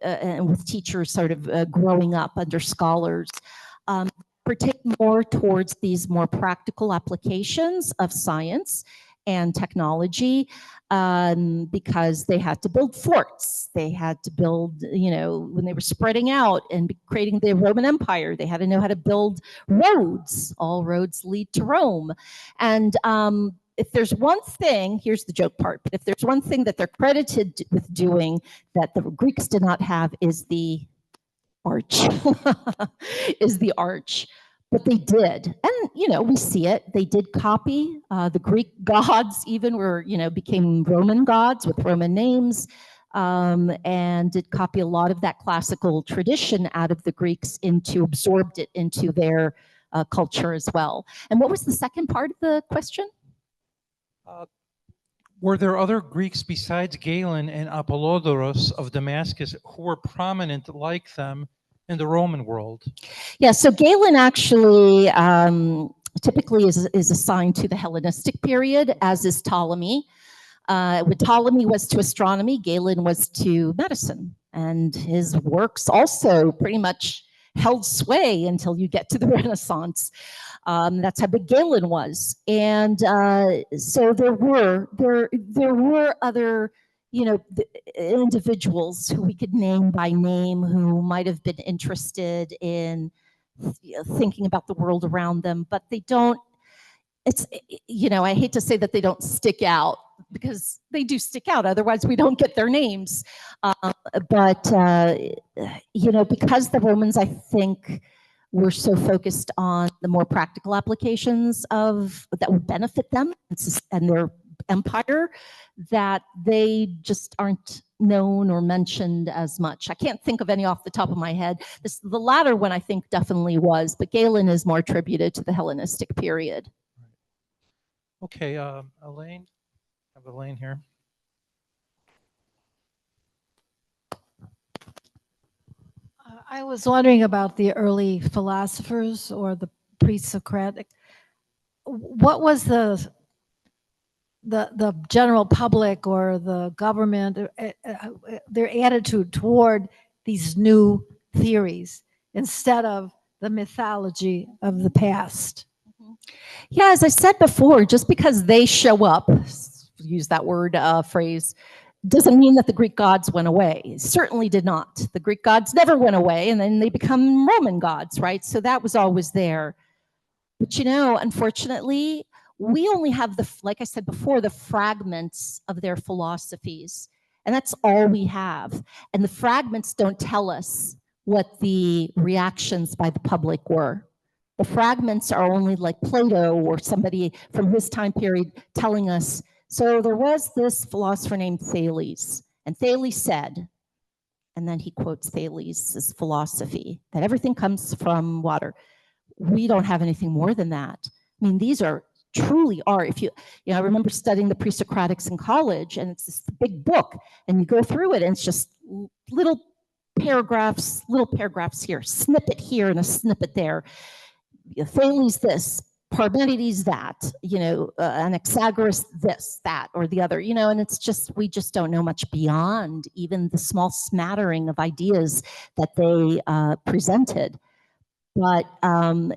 S2: and with teachers sort of growing up under scholars. Partake more towards these more practical applications of science and technology because they had to build forts. They had to build, you know, when they were spreading out and creating the Roman Empire, they had to know how to build roads. All roads lead to Rome. And if there's one thing, here's the joke part, but if there's one thing that they're credited with doing that the Greeks did not have is the arch, is the arch. But they did, and you know, we see it. They did copy the Greek gods, even became Roman gods with Roman names, and did copy a lot of that classical tradition out of the Greeks absorbed it into their culture as well. And what was the second part of the question?
S1: Were there other Greeks besides Galen and Apollodorus of Damascus who were prominent like them in the Roman world?
S2: Yeah, so Galen actually typically is assigned to the Hellenistic period, as is Ptolemy. What Ptolemy was to astronomy, Galen was to medicine. And his works also pretty much held sway until you get to the Renaissance. That's how big Galen was. And so there were other, individuals who we could name by name who might have been interested in thinking about the world around them, but they don't, I hate to say that they don't stick out, because they do stick out. Otherwise, we don't get their names. But because the Romans, I think, were so focused on the more practical applications that would benefit them and their empire, that they just aren't known or mentioned as much. I can't think of any off the top of my head. The latter one, I think, definitely was, but Galen is more attributed to the Hellenistic period.
S1: Okay, Elaine, I have Elaine here.
S8: I was wondering about the early philosophers or the pre-Socratic. What was the general public or the government, their attitude toward these new theories instead of the mythology of the past?
S2: Yeah, as I said before, just because they show up, use that word phrase, doesn't mean that the Greek gods went away. It certainly did not. The Greek gods never went away, and then they become Roman gods, right? So that was always there. But unfortunately, we only have like I said before, the fragments of their philosophies, and that's all we have. And the fragments don't tell us what the reactions by the public were. The fragments are only like Plato or somebody from his time period telling us, so there was this philosopher named Thales, and Thales said, and then he quotes Thales' philosophy, that everything comes from water. We don't have anything more than that. I mean, these truly are, I remember studying the pre-Socratics in college, and it's this big book, and you go through it, and it's just little paragraphs here, snippet here and a snippet there. Thales this, Parmenides that, Anaxagoras this, that, or the other, and it's just, we just don't know much beyond even the small smattering of ideas that they presented. But,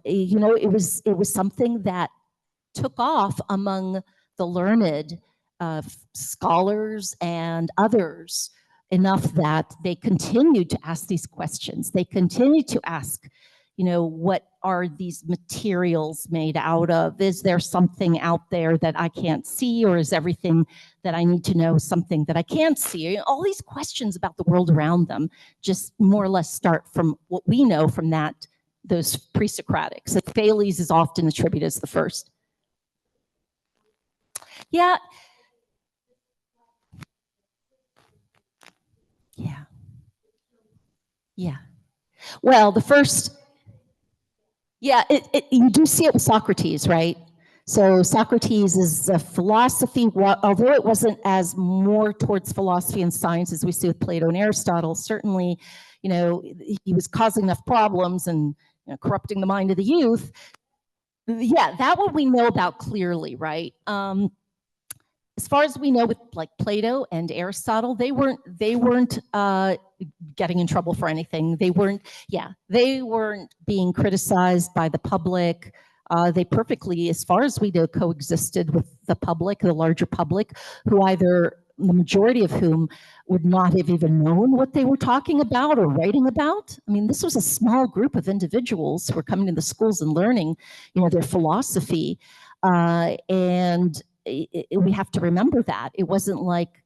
S2: it was something that took off among the learned scholars and others enough that they continued to ask these questions. They continued to ask, what are these materials made out of? Is there something out there that I can't see, or is everything that I need to know something that I can't see? All these questions about the world around them just more or less start from what we know from those pre-Socratics. So Thales is often attributed as the first. Yeah. Well, the first, you do see it with Socrates, right? So Socrates is a philosophy, although it wasn't as more towards philosophy and science as we see with Plato and Aristotle. Certainly, he was causing enough problems and corrupting the mind of the youth. Yeah, that one we know about clearly, right? As far as we know with like Plato and Aristotle, they weren't getting in trouble for anything. They weren't being criticized by the public. They perfectly, as far as we know, coexisted with the public, the larger public, who the majority of whom would not have even known what they were talking about or writing about. I mean, this was a small group of individuals who were coming to the schools and learning, their philosophy. And we have to remember that. It wasn't like,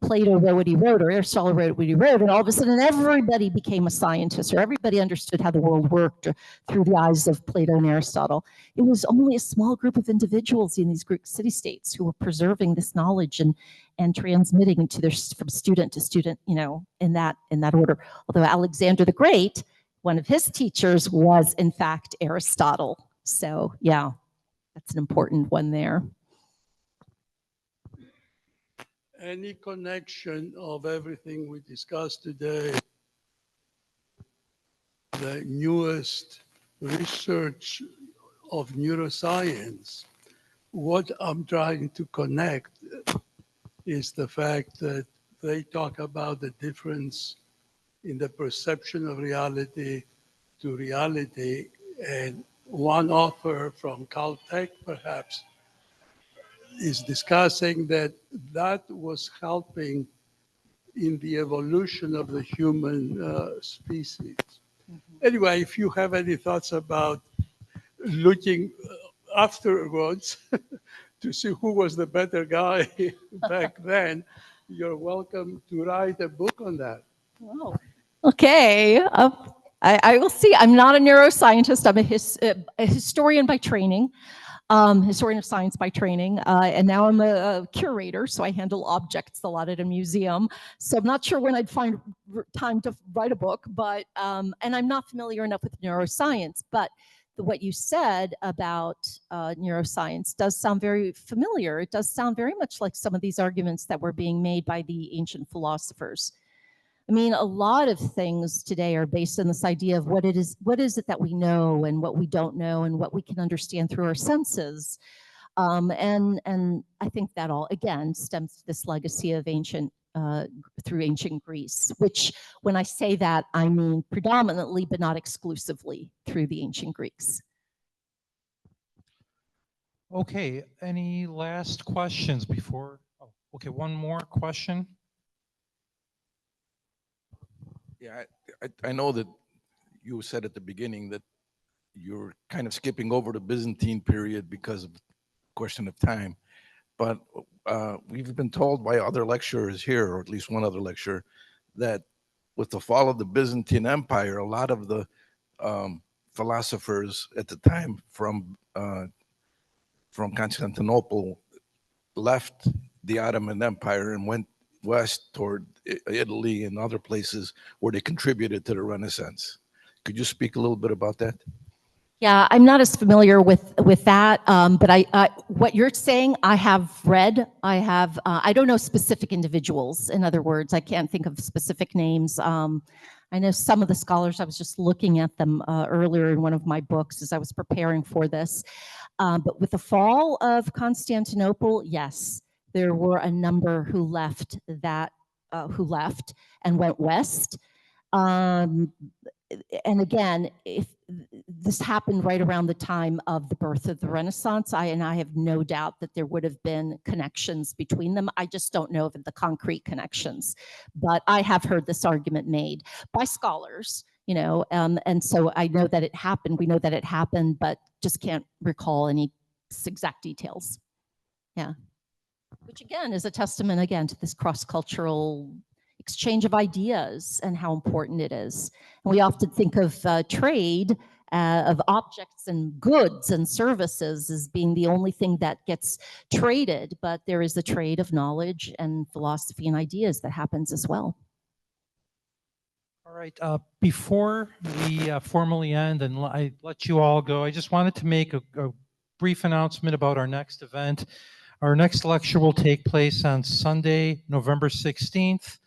S2: Plato wrote what he wrote or Aristotle wrote what he wrote, and all of a sudden everybody became a scientist or everybody understood how the world worked through the eyes of Plato and Aristotle. It was only a small group of individuals in these Greek city-states who were preserving this knowledge and transmitting to from student to student, in that order. Although Alexander the Great, one of his teachers was in fact Aristotle. So yeah, that's an important one there.
S9: any connection of everything we discussed today, the newest research of neuroscience, what I'm trying to connect is the fact that they talk about the difference in the perception of reality to reality. And one author from Caltech, perhaps, is discussing that that was helping in the evolution of the human species. Anyway, if you have any thoughts about looking afterwards to see who was the better guy back then, you're welcome to write a book on that.
S2: Oh, okay. I will see. I'm not a neuroscientist. I'm a historian by training, historian of science by training, and now I'm a curator, so I handle objects a lot at a museum. So I'm not sure when I'd find time to write a book, but and I'm not familiar enough with neuroscience, but what you said about neuroscience does sound very familiar. It does sound very much like some of these arguments that were being made by the ancient philosophers. I mean, a lot of things today are based on this idea of what is it that we know and what we don't know and what we can understand through our senses. And I think that all, again, stems to this legacy of through ancient Greece, which when I say that, I mean predominantly, but not exclusively through the ancient Greeks.
S1: Okay, any last questions before? Oh, okay, one more question.
S6: Yeah, I know that you said at the beginning that you're kind of skipping over the Byzantine period because of question of time. But we've been told by other lecturers here, or at least one other lecturer, that with the fall of the Byzantine Empire, a lot of the philosophers at the time from Constantinople left the Ottoman Empire and went west toward Italy and other places where they contributed to the Renaissance. Could you speak a little bit about that?
S2: Yeah, I'm not as familiar with that, but what you're saying, I have read. I don't know specific individuals. In other words, I can't think of specific names. I know some of the scholars. I was just looking at them earlier in one of my books as I was preparing for this. But with the fall of Constantinople, yes, there were a number who left and went west. And again, if this happened right around the time of the birth of the Renaissance, I have no doubt that there would have been connections between them. I just don't know of the concrete connections, but I have heard this argument made by scholars, you know, and so I know that it happened. We know that it happened, but just can't recall any exact details. Yeah, which again is a testament again to this cross-cultural exchange of ideas and how important it is. And we often think of trade of objects and goods and services as being the only thing that gets traded, but there is the trade of knowledge and philosophy and ideas that happens as well.
S1: All right, before we formally end and I let you all go, I just wanted to make a brief announcement about our next event. Our next lecture will take place on Sunday, November 16th.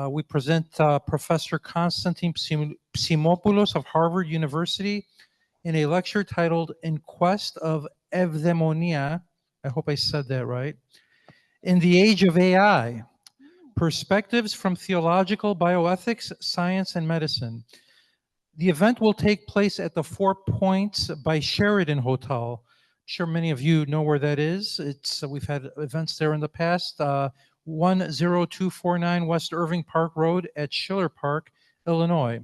S1: We present Professor Konstantin Psimopoulos of Harvard University in a lecture titled In Quest of Evdaimonia, I hope I said that right, in the Age of AI, Perspectives from Theological Bioethics, Science, and Medicine. The event will take place at the 4 Points by Sheridan Hotel. I'm sure many of you know where that is. We've had events there in the past. 10249 West Irving Park Road at Schiller Park, Illinois,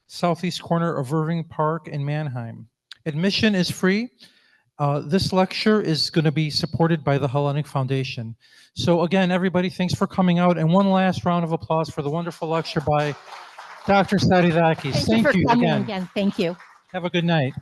S1: southeast corner of Irving Park in Manheim. Admission is free. This lecture is going to be supported by the Hellenic Foundation. So again, everybody, thanks for coming out. And one last round of applause for the wonderful lecture by Dr. Saridakis.
S2: Thank you for coming again. Thank you.
S1: Have a good night.